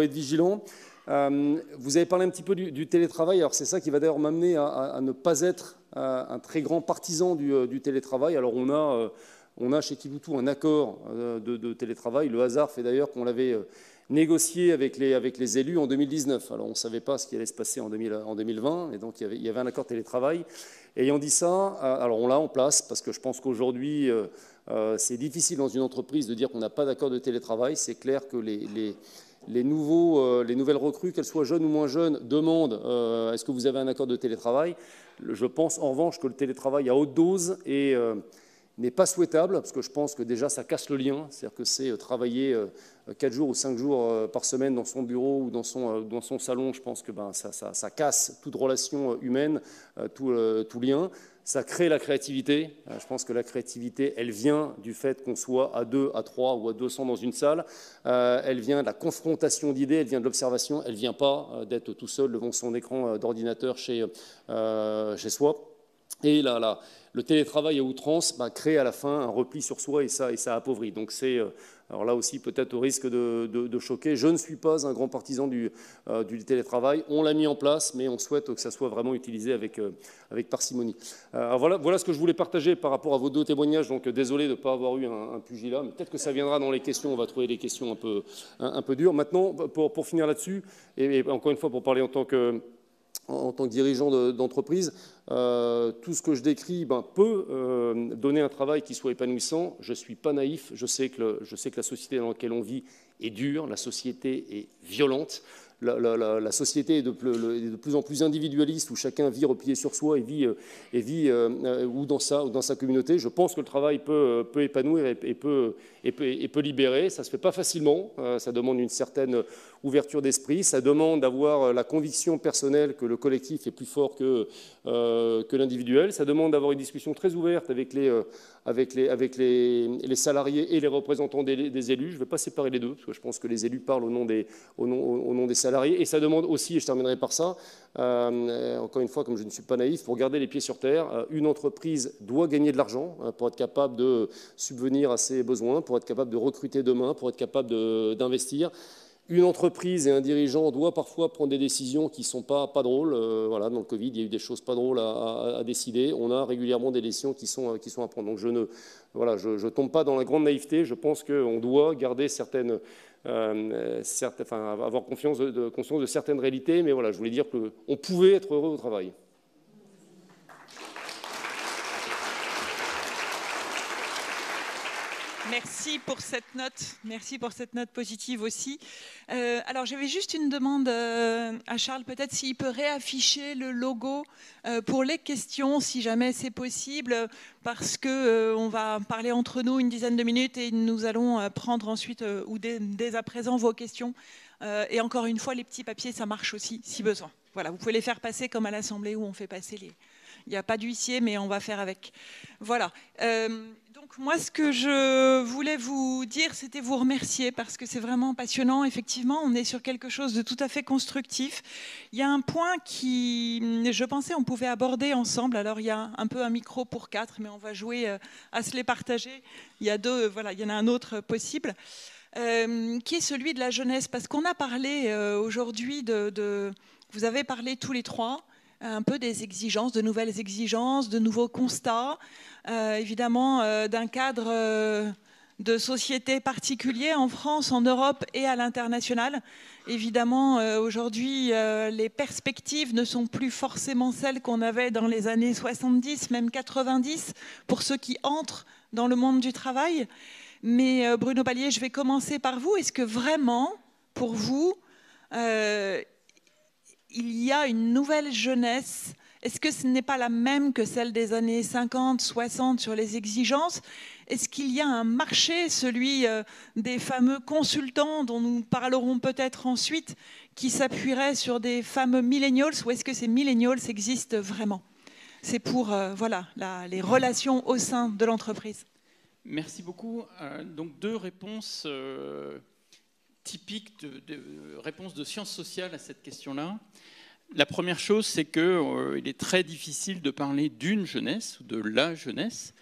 vigilant. Vous avez parlé un petit peu du télétravail. Alors c'est ça qui va d'ailleurs m'amener à ne pas être un très grand partisan du télétravail. Alors on a chez Kiloutou un accord de télétravail. Le hasard fait d'ailleurs qu'on l'avait négocié avec les élus en 2019. Alors on ne savait pas ce qui allait se passer en 2020, et donc il y avait un accord télétravail. Ayant dit ça, alors on l'a en place, parce que je pense qu'aujourd'hui, c'est difficile dans une entreprise de dire qu'on n'a pas d'accord de télétravail. C'est clair que les nouvelles recrues, qu'elles soient jeunes ou moins jeunes, demandent est-ce que vous avez un accord de télétravail. Je pense en revanche que le télétravail à haute dose est n'est pas souhaitable, parce que je pense que déjà ça casse le lien, c'est-à-dire que c'est travailler 4 jours ou 5 jours par semaine dans son bureau ou dans son salon, je pense que ça casse toute relation humaine, tout lien. Ça crée la créativité. Je pense que la créativité, elle vient du fait qu'on soit à 2, à 3 ou à 200 dans une salle. Elle vient de la confrontation d'idées, elle vient de l'observation, elle ne vient pas d'être tout seul devant son écran d'ordinateur chez soi. Et là, le télétravail à outrance crée à la fin un repli sur soi et ça appauvrit. Donc c'est, alors là aussi peut-être au risque de choquer, je ne suis pas un grand partisan du télétravail. On l'a mis en place, mais on souhaite que ça soit vraiment utilisé avec parcimonie. Alors voilà ce que je voulais partager par rapport à vos 2 témoignages. Donc désolé de ne pas avoir eu un pugilat, mais peut-être que ça viendra dans les questions. On va trouver des questions un peu dures. Maintenant, pour finir là-dessus, et encore une fois pour parler en tant que dirigeant d'entreprise, tout ce que je décris peut donner un travail qui soit épanouissant. Je ne suis pas naïf, je sais que la société dans laquelle on vit est dure, la société est violente, la société est de plus en plus individualiste, où chacun vit replié sur soi et vit ou dans sa communauté. Je pense que le travail peut épanouir et peut libérer. Ça ne se fait pas facilement, ça demande une certaine ouverture d'esprit, ça demande d'avoir la conviction personnelle que le collectif est plus fort que l'individuel, ça demande d'avoir une discussion très ouverte avec les salariés et les représentants des élus. Je ne vais pas séparer les deux, parce que je pense que les élus parlent au nom des salariés, et ça demande aussi, et je terminerai par ça, encore une fois, comme je ne suis pas naïf, pour garder les pieds sur terre, une entreprise doit gagner de l'argent pour être capable de subvenir à ses besoins, pour être capable de recruter demain, pour être capable d'investir. Une entreprise et un dirigeant doivent parfois prendre des décisions qui ne sont pas drôles. Voilà, dans le Covid, il y a eu des choses pas drôles à décider. On a régulièrement des décisions qui sont à prendre. Donc je ne tombe pas dans la grande naïveté. Je pense qu'on doit garder avoir conscience de certaines réalités. Mais voilà, je voulais dire qu'on pouvait être heureux au travail. Merci pour cette note positive aussi. Alors j'avais juste une demande à Charles, peut-être s'il peut réafficher le logo pour les questions, si jamais c'est possible, parce qu'on va parler entre nous une dizaine de minutes et nous allons prendre ensuite, ou dès à présent, vos questions. Et encore une fois, les petits papiers, ça marche aussi, si besoin. Voilà, vous pouvez les faire passer comme à l'Assemblée où on fait passer les... Il n'y a pas d'huissier, mais on va faire avec. Voilà. Donc moi, ce que je voulais vous dire, c'était vous remercier parce que c'est vraiment passionnant. Effectivement, on est sur quelque chose de tout à fait constructif. Il y a un point qui, je pensais, on pouvait aborder ensemble. Alors, il y a un peu un micro pour 4, mais on va jouer à se les partager. Il y a 2, voilà, il y en a un autre possible, qui est celui de la jeunesse. Parce qu'on a parlé aujourd'hui vous avez parlé tous les 3, un peu des exigences, de nouvelles exigences, de nouveaux constats, évidemment d'un cadre de société particulier en France, en Europe et à l'international. Évidemment, aujourd'hui, les perspectives ne sont plus forcément celles qu'on avait dans les années 70, même 90, pour ceux qui entrent dans le monde du travail. Mais Bruno Palier, je vais commencer par vous. Est-ce que vraiment, pour vous, il y a une nouvelle jeunesse? Est-ce que ce n'est pas la même que celle des années 50, 60 sur les exigences? Est-ce qu'il y a un marché, celui des fameux consultants dont nous parlerons peut-être ensuite, qui s'appuierait sur des fameux millennials, ou est-ce que ces millennials existent vraiment? C'est pour les relations au sein de l'entreprise. Merci beaucoup. Donc 2 réponses typiques de réponses de sciences sociales à cette question-là. La première chose, c'est qu'il est très difficile de parler d'une jeunesse, ou de la jeunesse.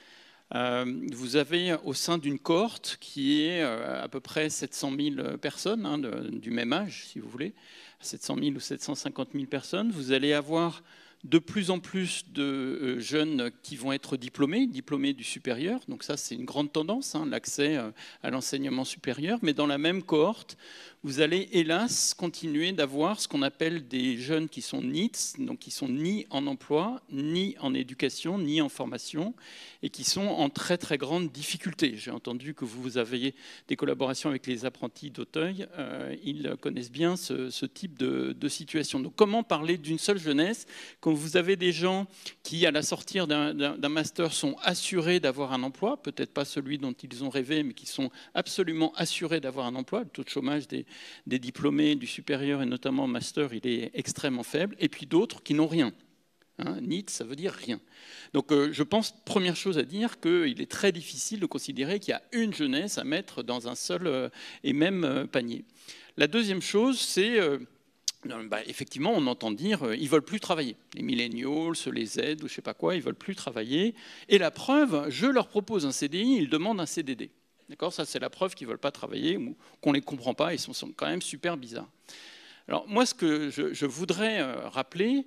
Vous avez au sein d'une cohorte qui est à peu près 700 000 personnes, du même âge, si vous voulez, 700 000 ou 750 000 personnes, vous allez avoir de plus en plus de jeunes qui vont être diplômés du supérieur. Donc ça, c'est une grande tendance, l'accès à l'enseignement supérieur. Mais dans la même cohorte, vous allez hélas continuer d'avoir ce qu'on appelle des jeunes qui sont NEETs, donc qui sont ni en emploi, ni en éducation, ni en formation, et qui sont en très très grande difficulté. J'ai entendu que vous aviez des collaborations avec les apprentis d'Auteuil. Ils connaissent bien ce type de situation. Donc comment parler d'une seule jeunesse quand vous avez des gens qui, à la sortie d'un master, sont assurés d'avoir un emploi, peut-être pas celui dont ils ont rêvé, mais qui sont absolument assurés d'avoir un emploi. Le taux de chômage des diplômés du supérieur et notamment master, il est extrêmement faible. Et puis d'autres qui n'ont rien. NEET, ça veut dire rien. Donc je pense, première chose à dire, qu'il est très difficile de considérer qu'il y a une jeunesse à mettre dans un seul et même panier. La deuxième chose, c'est, effectivement, on entend dire ils ne veulent plus travailler. Les millennials, les Z, ou je ne sais pas quoi, ils ne veulent plus travailler. Et la preuve, je leur propose un CDI, ils demandent un CDD. D'accord ? Ça, c'est la preuve qu'ils ne veulent pas travailler, ou qu'on ne les comprend pas, ils sont quand même super bizarres. Alors moi, ce que je voudrais rappeler,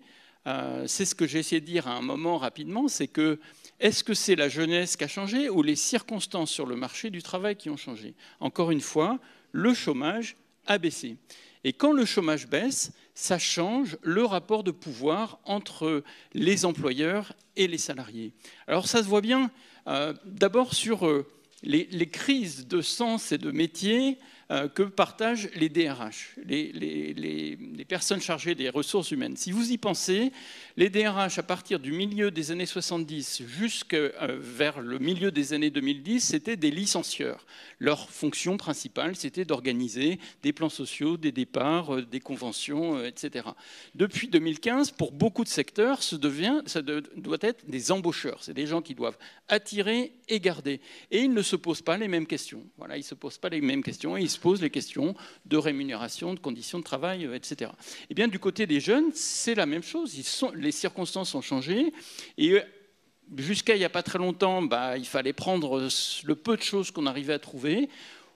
c'est ce que j'ai essayé de dire à un moment rapidement, c'est que est-ce que c'est la jeunesse qui a changé ou les circonstances sur le marché du travail qui ont changé ? Encore une fois, le chômage a baissé. Et quand le chômage baisse, ça change le rapport de pouvoir entre les employeurs et les salariés. Alors ça se voit bien d'abord sur les crises de sens et de métier que partagent les DRH, les personnes chargées des ressources humaines. Si vous y pensez, les DRH, à partir du milieu des années 70 jusqu'à vers le milieu des années 2010, c'était des licencieurs. Leur fonction principale, c'était d'organiser des plans sociaux, des départs, des conventions, etc. Depuis 2015, pour beaucoup de secteurs, ça doit être des embaucheurs. C'est des gens qui doivent attirer et garder. Et ils ne se posent pas les mêmes questions. Voilà, ils ne se posent pas les mêmes questions et ils se posent les questions de rémunération, de conditions de travail, etc. Et bien, du côté des jeunes, c'est la même chose. Les circonstances ont changé et jusqu'à il n'y a pas très longtemps, il fallait prendre le peu de choses qu'on arrivait à trouver.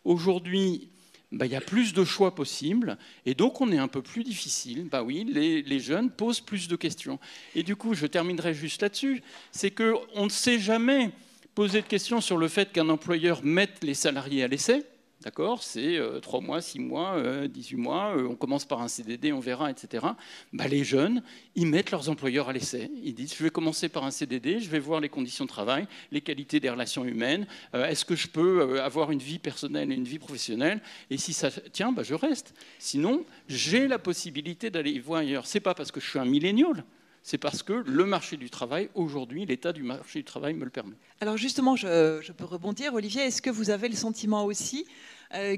Aujourd'hui, il y a plus de choix possibles et donc on est un peu plus difficile. Oui, les jeunes posent plus de questions. Et du coup, je terminerai juste là-dessus, c'est qu'on ne sait jamais poser de questions sur le fait qu'un employeur mette les salariés à l'essai. D'accord, c'est 3 mois, 6 mois, 18 mois, on commence par un CDD, on verra, etc. Les jeunes, ils mettent leurs employeurs à l'essai. Ils disent, je vais commencer par un CDD, je vais voir les conditions de travail, les qualités des relations humaines, est-ce que je peux avoir une vie personnelle et une vie professionnelle ? Et si ça tient, je reste. Sinon, j'ai la possibilité d'aller voir ailleurs. Ce n'est pas parce que je suis un millénial. C'est parce que le marché du travail, aujourd'hui, l'état du marché du travail me le permet. Alors justement, je peux rebondir. Olivier, est-ce que vous avez le sentiment aussi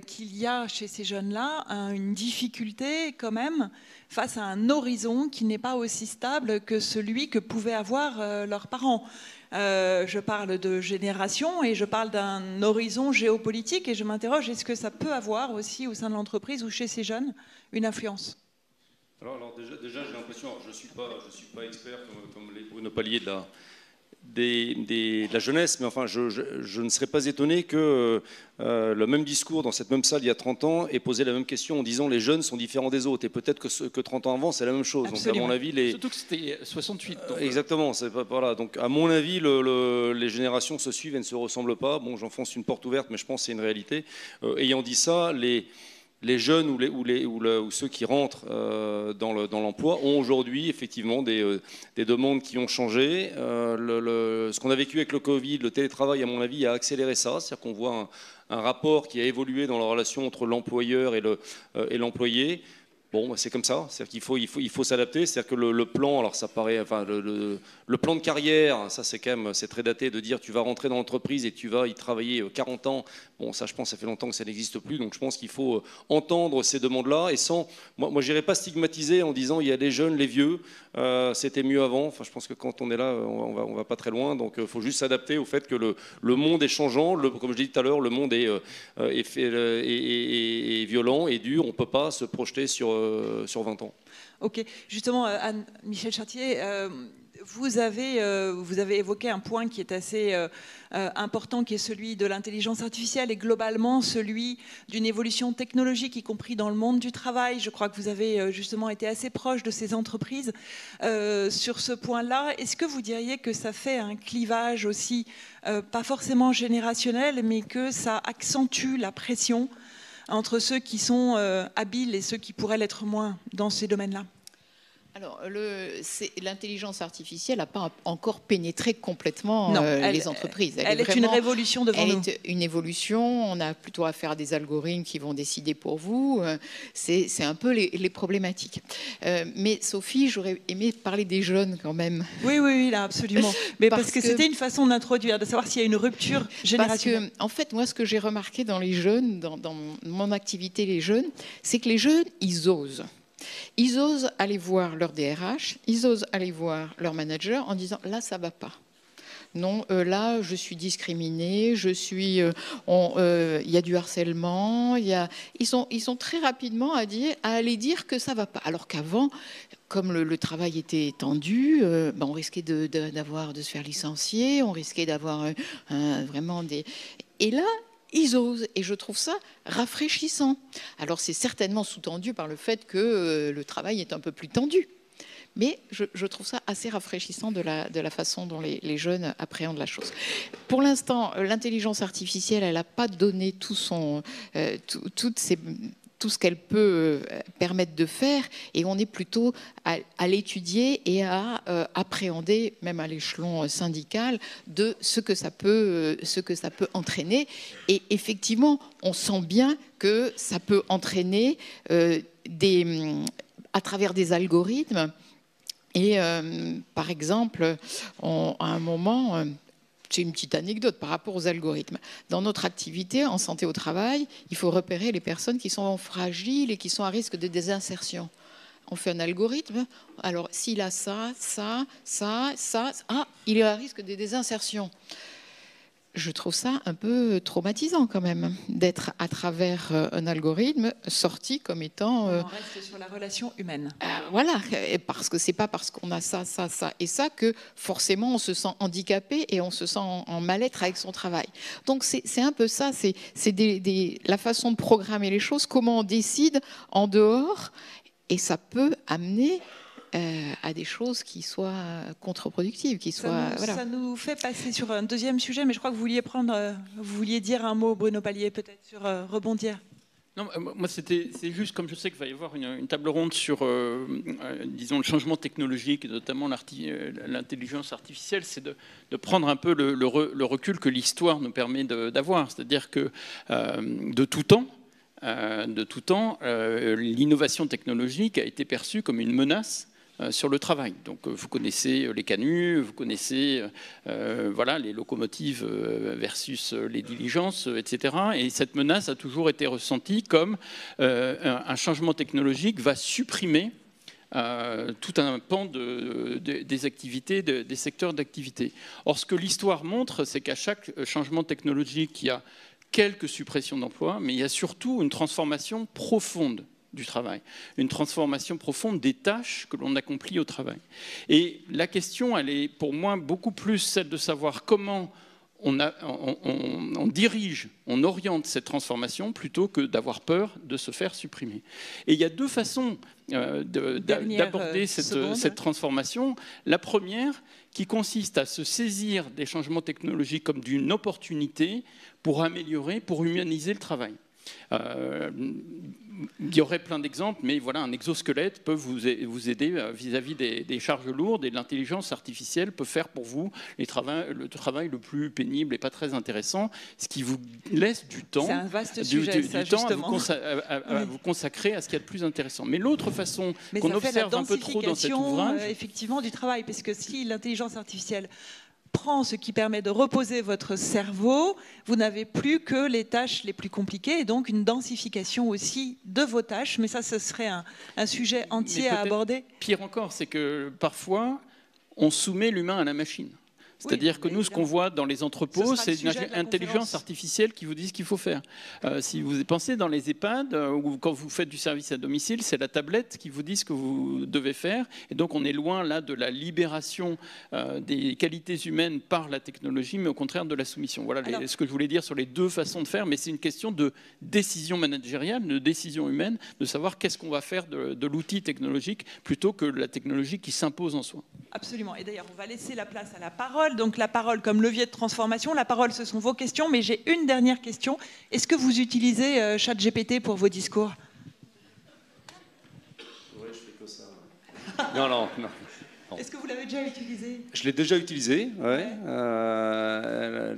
qu'il y a chez ces jeunes-là une difficulté quand même face à un horizon qui n'est pas aussi stable que celui que pouvaient avoir leurs parents ? Je parle de génération et je parle d'un horizon géopolitique et je m'interroge, est-ce que ça peut avoir aussi au sein de l'entreprise ou chez ces jeunes une influence ? Alors déjà j'ai l'impression, je ne suis pas expert comme les Bruno Palier de la jeunesse, mais enfin je ne serais pas étonné que le même discours dans cette même salle il y a 30 ans ait posé la même question en disant les jeunes sont différents des autres. Et peut-être que 30 ans avant c'est la même chose. Absolument. Donc à mon avis, Surtout que c'était 68. Exactement, c'est pas voilà. Donc à mon avis les générations se suivent et ne se ressemblent pas. Bon, j'enfonce une porte ouverte, mais je pense que c'est une réalité. Ayant dit ça, les jeunes ou ceux qui rentrent dans l'emploi ont aujourd'hui effectivement des demandes qui ont changé. Ce qu'on a vécu avec le Covid, le télétravail, à mon avis, a accéléré ça. C'est-à-dire qu'on voit un rapport qui a évolué dans la relation entre l'employeur et l'employé. Bon, c'est comme ça, c'est-à-dire qu'il faut s'adapter, c'est-à-dire que le plan, alors ça paraît, enfin le plan de carrière, ça c'est quand même, c'est très daté de dire tu vas rentrer dans l'entreprise et tu vas y travailler 40 ans. Bon, ça je pense ça fait longtemps que ça n'existe plus, donc je pense qu'il faut entendre ces demandes-là et sans, moi j'irai pas stigmatiser en disant il y a les jeunes, les vieux, c'était mieux avant. Enfin, je pense que quand on est là, on va pas très loin, donc il faut juste s'adapter au fait que le monde est changeant, comme je l'ai dit tout à l'heure, le monde est violent et dur, on peut pas se projeter sur 20 ans. Ok, justement, Anne-Michel Chartier, vous avez évoqué un point qui est assez important, qui est celui de l'intelligence artificielle et globalement celui d'une évolution technologique, y compris dans le monde du travail. Je crois que vous avez justement été assez proche de ces entreprises sur ce point-là. Est-ce que vous diriez que ça fait un clivage aussi, pas forcément générationnel, mais que ça accentue la pression entre ceux qui sont habiles et ceux qui pourraient l'être moins dans ces domaines-là ? Alors, l'intelligence artificielle n'a pas encore pénétré complètement les entreprises. Elle est une révolution devant nous. Elle est une évolution. On a plutôt affaire à des algorithmes qui vont décider pour vous. C'est un peu les problématiques. Mais Sophie, j'aurais aimé parler des jeunes quand même. Oui, là, absolument. Mais parce que c'était une façon d'introduire, de savoir s'il y a une rupture générationnelle. Parce que, en fait, moi, ce que j'ai remarqué dans les jeunes, dans mon activité, les jeunes, c'est que les jeunes, ils osent. Ils osent aller voir leur DRH, ils osent aller voir leur manager en disant « là, ça ne va pas ». Non, là, je suis discriminée, il y a du harcèlement, ils sont très rapidement à aller dire que ça ne va pas. Alors qu'avant, comme le travail était tendu, on risquait de se faire licencier, on risquait d'avoir vraiment des... Et là, ils osent, et je trouve ça rafraîchissant. Alors c'est certainement sous-tendu par le fait que le travail est un peu plus tendu. Mais je trouve ça assez rafraîchissant de la façon dont les jeunes appréhendent la chose. Pour l'instant, l'intelligence artificielle, elle n'a pas donné tout ce qu'elle peut permettre de faire, et on est plutôt à l'étudier et à appréhender, même à l'échelon syndical, de ce que ça peut entraîner. Et effectivement, on sent bien que ça peut entraîner à travers des algorithmes. Et par exemple, à un moment... C'est une petite anecdote par rapport aux algorithmes. Dans notre activité en santé au travail, il faut repérer les personnes qui sont fragiles et qui sont à risque de désinsertion. On fait un algorithme. Alors, s'il a ça, il est à risque de désinsertion. Je trouve ça un peu traumatisant quand même, d'être à travers un algorithme sorti comme étant... On reste sur la relation humaine. Voilà, parce que c'est pas parce qu'on a ça et ça que forcément on se sent handicapé et on se sent en mal-être avec son travail. Donc c'est un peu ça, c'est la façon de programmer les choses, comment on décide en dehors, et ça peut amener... à des choses qui soient contre-productives, Ça nous fait passer sur un deuxième sujet, mais je crois que vous vouliez dire un mot, Bruno Palier, peut-être sur rebondir. Non, moi c'est juste, comme je sais qu'il va y avoir une table ronde sur, disons, le changement technologique, et notamment l'intelligence artificielle, c'est de prendre un peu le recul que l'histoire nous permet d'avoir. C'est-à-dire que de tout temps, l'innovation technologique a été perçue comme une menace sur le travail. Donc vous connaissez les canuts, vous connaissez les locomotives versus les diligences, etc. Et cette menace a toujours été ressentie comme un changement technologique va supprimer tout un pan des activités, des secteurs d'activité. Or, ce que l'histoire montre, c'est qu'à chaque changement technologique, il y a quelques suppressions d'emplois, mais il y a surtout une transformation profonde du travail, une transformation profonde des tâches que l'on accomplit au travail. Et la question, elle est pour moi beaucoup plus celle de savoir comment on dirige, on oriente cette transformation plutôt que d'avoir peur de se faire supprimer. Et il y a deux façons d'aborder cette transformation. La première, qui consiste à se saisir des changements technologiques comme d'une opportunité pour améliorer, pour humaniser le travail. Il y aurait plein d'exemples, mais voilà, un exosquelette peut vous aider vis-à-vis des charges lourdes, et l'intelligence artificielle peut faire pour vous le travail le plus pénible et pas très intéressant, ce qui vous laisse du temps, à vous consacrer à ce qu'il y a de plus intéressant. Mais l'autre façon qu'on observe un peu trop dans cet ouvrage, effectivement, du travail, parce que si l'intelligence artificielle prend ce qui permet de reposer votre cerveau, vous n'avez plus que les tâches les plus compliquées, et donc une densification aussi de vos tâches. Mais ça, ce serait un sujet entier à aborder. Pire encore, c'est que parfois, on soumet l'humain à la machine. C'est-à-dire que nous, ce qu'on voit dans les entrepôts, c'est une intelligence artificielle qui vous dit ce qu'il faut faire. Si vous pensez dans les EHPAD, ou quand vous faites du service à domicile, c'est la tablette qui vous dit ce que vous devez faire. Et donc, on est loin là de la libération des qualités humaines par la technologie, mais au contraire de la soumission. Voilà ce que je voulais dire sur les deux façons de faire, mais c'est une question de décision managériale, de décision humaine, de savoir qu'est-ce qu'on va faire de l'outil technologique plutôt que la technologie qui s'impose en soi. Absolument. Et d'ailleurs, on va laisser la place à la parole. Donc la parole comme levier de transformation. La parole, ce sont vos questions, mais j'ai une dernière question. Est-ce que vous utilisez ChatGPT pour vos discours ? Oui, je fais que ça. Non, non, non. Est-ce que vous l'avez déjà utilisé? Je l'ai déjà utilisé, ouais.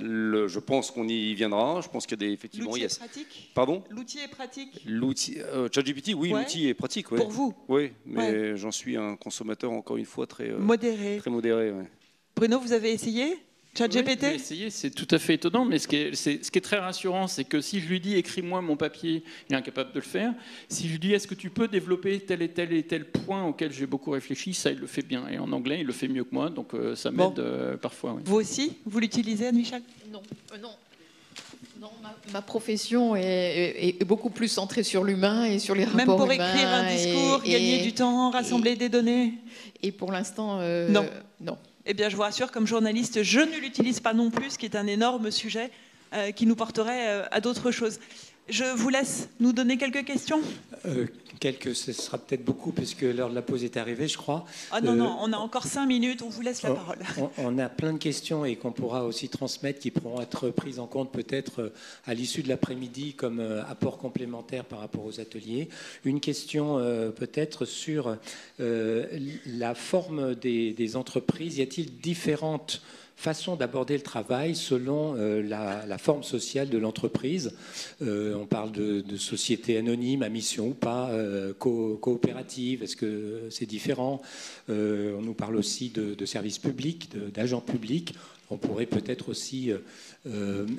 Je pense qu'on y viendra. Je pense qu'il y a des effectivement. L'outil est pratique. Pardon? L'outil est pratique. L'outil ChatGPT, oui, Ouais. l'outil est pratique, ouais. Pour vous? Oui, mais j'en suis un consommateur encore une fois très Modéré. très modéré. Ouais. Bruno, vous avez essayé ChatGPT? Oui, j'ai essayé, c'est tout à fait étonnant, mais ce qui est très rassurant, c'est que si je lui dis écris-moi mon papier, il est incapable de le faire. Si je lui dis est-ce que tu peux développer tel et tel point auquel j'ai beaucoup réfléchi, ça il le fait bien. Et en anglais, il le fait mieux que moi, donc ça m'aide parfois. Oui. Vous aussi? Vous l'utilisez, Anne-Michel? Non, non, ma profession est beaucoup plus centrée sur l'humain et sur les rapports Même pour humains. écrire un discours, gagner du temps, rassembler des données? Et pour l'instant, non. Non. Eh bien, je vous rassure, comme journaliste, je ne l'utilise pas non plus, ce qui est un énorme sujet qui nous porterait à d'autres choses. Je vous laisse nous donner quelques questions. Quelques, ce sera peut-être beaucoup, puisque l'heure de la pause est arrivée, je crois. Ah non, non, on a encore 5 minutes, on vous laisse la parole. On a plein de questions et qu'on pourra aussi transmettre, qui pourront être prises en compte peut-être à l'issue de l'après-midi comme apport complémentaire par rapport aux ateliers. Une question peut-être sur la forme des entreprises. Y a-t-il différentes façon d'aborder le travail selon la forme sociale de l'entreprise? On parle de société anonyme, à mission ou pas, coopérative, est-ce que c'est différent? On nous parle aussi de services publics, d'agents publics. On pourrait peut-être aussi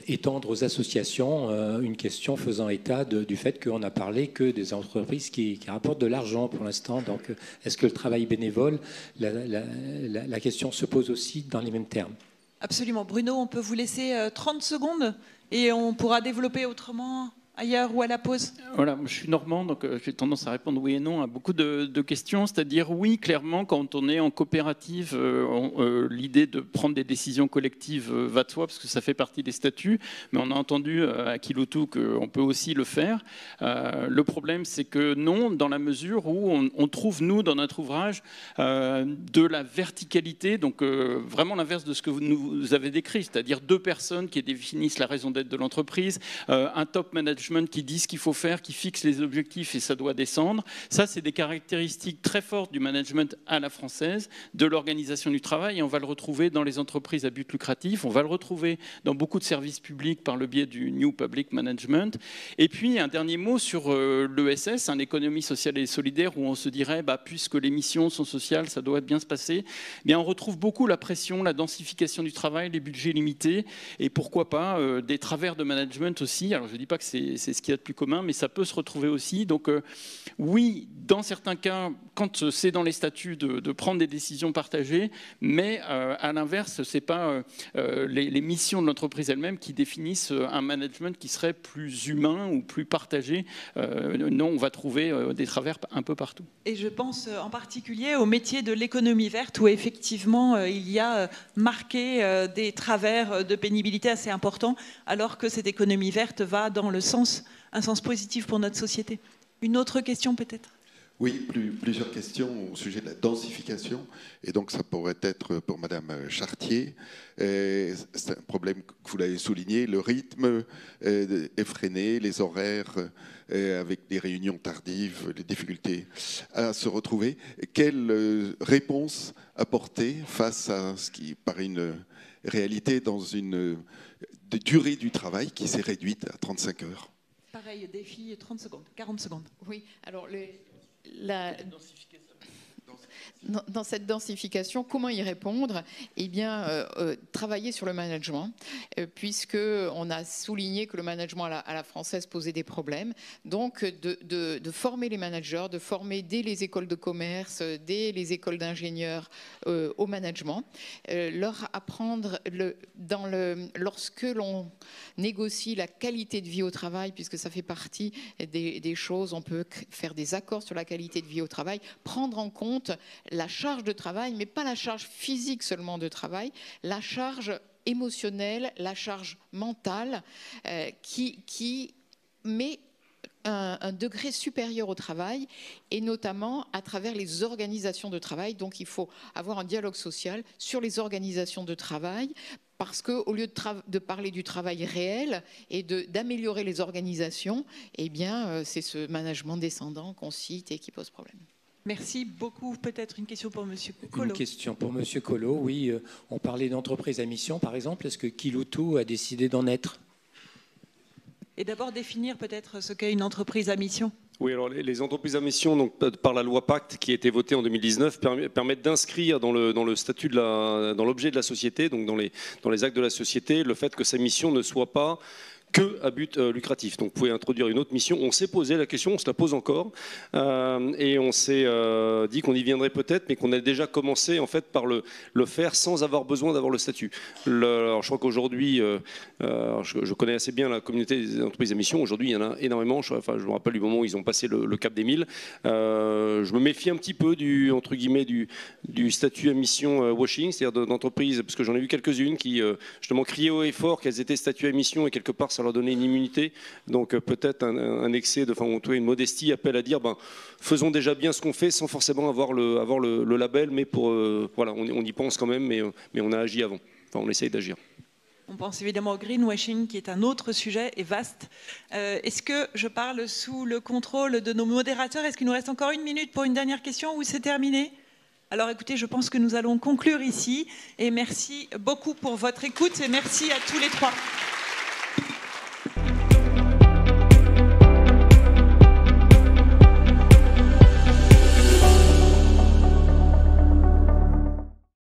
étendre aux associations une question faisant état du fait qu'on n'a parlé que des entreprises qui rapportent de l'argent pour l'instant. Donc, est-ce que le travail bénévole, la question se pose aussi dans les mêmes termes? Absolument. Bruno, on peut vous laisser 30 secondes et on pourra développer autrement ailleurs ou à la pause. Voilà, je suis normand, donc j'ai tendance à répondre oui et non à beaucoup de questions. C'est-à-dire oui, clairement, quand on est en coopérative, l'idée de prendre des décisions collectives va de soi, parce que ça fait partie des statuts. Mais on a entendu à Kiloutou qu'on peut aussi le faire. Le problème, c'est que non, dans la mesure où on trouve, nous, dans notre ouvrage, de la verticalité, donc vraiment l'inverse de ce que vous nous avez décrit, c'est-à-dire 2 personnes qui définissent la raison d'être de l'entreprise, un top management qui dit ce qu'il faut faire, qui fixe les objectifs et ça doit descendre. Ça, c'est des caractéristiques très fortes du management à la française, de l'organisation du travail, et on va le retrouver dans les entreprises à but lucratif, on va le retrouver dans beaucoup de services publics par le biais du New Public Management. Et puis, un dernier mot sur l'ESS, l'économie sociale et solidaire, où on se dirait, puisque les missions sont sociales, ça doit bien se passer. Bien, on retrouve beaucoup la pression, la densification du travail, les budgets limités, et pourquoi pas des travers de management aussi. Alors, je ne dis pas que c'est ce qu'il y a de plus commun, mais ça peut se retrouver aussi. Donc oui, dans certains cas, quand c'est dans les statuts de prendre des décisions partagées, mais à l'inverse, ce n'est pas les missions de l'entreprise elle-même qui définissent un management qui serait plus humain ou plus partagé. Non, on va trouver des travers un peu partout. Et je pense en particulier au métier de l'économie verte, où effectivement il y a marqué des travers de pénibilité assez importants, alors que cette économie verte va dans un sens positif pour notre société. Une autre question peut-être? Oui, plusieurs questions au sujet de la densification. Et donc, ça pourrait être pour Madame Chartier. C'est un problème que vous l'avez souligné. Le rythme effréné, les horaires avec des réunions tardives, les difficultés à se retrouver. Quelle réponse apporter face à ce qui paraît une réalité dans une durée du travail qui s'est réduite à 35 heures? Pareil, défi 30 secondes, 40 secondes. Oui, alors dans cette densification, comment y répondre? Eh bien, travailler sur le management, puisqu'on a souligné que le management à la française posait des problèmes. Donc, de former les managers, de former dès les écoles de commerce, dès les écoles d'ingénieurs au management, leur apprendre, lorsque l'on négocie la qualité de vie au travail, puisque ça fait partie des choses, on peut faire des accords sur la qualité de vie au travail, prendre en compte la charge de travail, mais pas la charge physique seulement de travail, la charge émotionnelle, la charge mentale qui met un degré supérieur au travail, et notamment à travers les organisations de travail. Donc il faut avoir un dialogue social sur les organisations de travail, parce qu'au lieu de parler du travail réel et d'améliorer les organisations, eh bien, c'est ce management descendant qu'on cite et qui pose problème. Merci beaucoup. Peut-être une question pour Monsieur Collot. Une question pour Monsieur Collot. Oui, on parlait d'entreprise à mission, par exemple. Est-ce que Kiloutou a décidé d'en être? Et d'abord définir peut-être ce qu'est une entreprise à mission. Oui, alors les entreprises à mission, donc, par la loi Pacte qui a été votée en 2019, permettent d'inscrire dans le statut dans l'objet de la société, donc dans les actes de la société, le fait que sa mission ne soit pas que à but lucratif. Donc vous pouvez introduire une autre mission. On s'est posé la question, on se la pose encore, et on s'est dit qu'on y viendrait peut-être, mais qu'on a déjà commencé en fait par le faire sans avoir besoin d'avoir le statut. Alors je crois qu'aujourd'hui, je connais assez bien la communauté des entreprises à mission. Aujourd'hui, il y en a énormément. Je me rappelle du moment où ils ont passé le cap des 1000. Je me méfie un petit peu entre guillemets du statut à mission washing, c'est-à-dire d'entreprise, parce que j'en ai vu quelques-unes qui justement criaient haut et fort qu'elles étaient statuts à mission et quelque part ça leur donnait une immunité. Donc peut-être un excès, une modestie appelle à dire faisons déjà bien ce qu'on fait sans forcément avoir le label, mais voilà, on y pense quand même, mais on a agi avant. Enfin, on essaye d'agir. On pense évidemment au greenwashing, qui est un autre sujet et vaste. Est-ce que je parle sous le contrôle de nos modérateurs? Est-ce qu'il nous reste encore une minute pour une dernière question ou c'est terminé? Alors écoutez, je pense que nous allons conclure ici. Et merci beaucoup pour votre écoute et merci à tous les trois.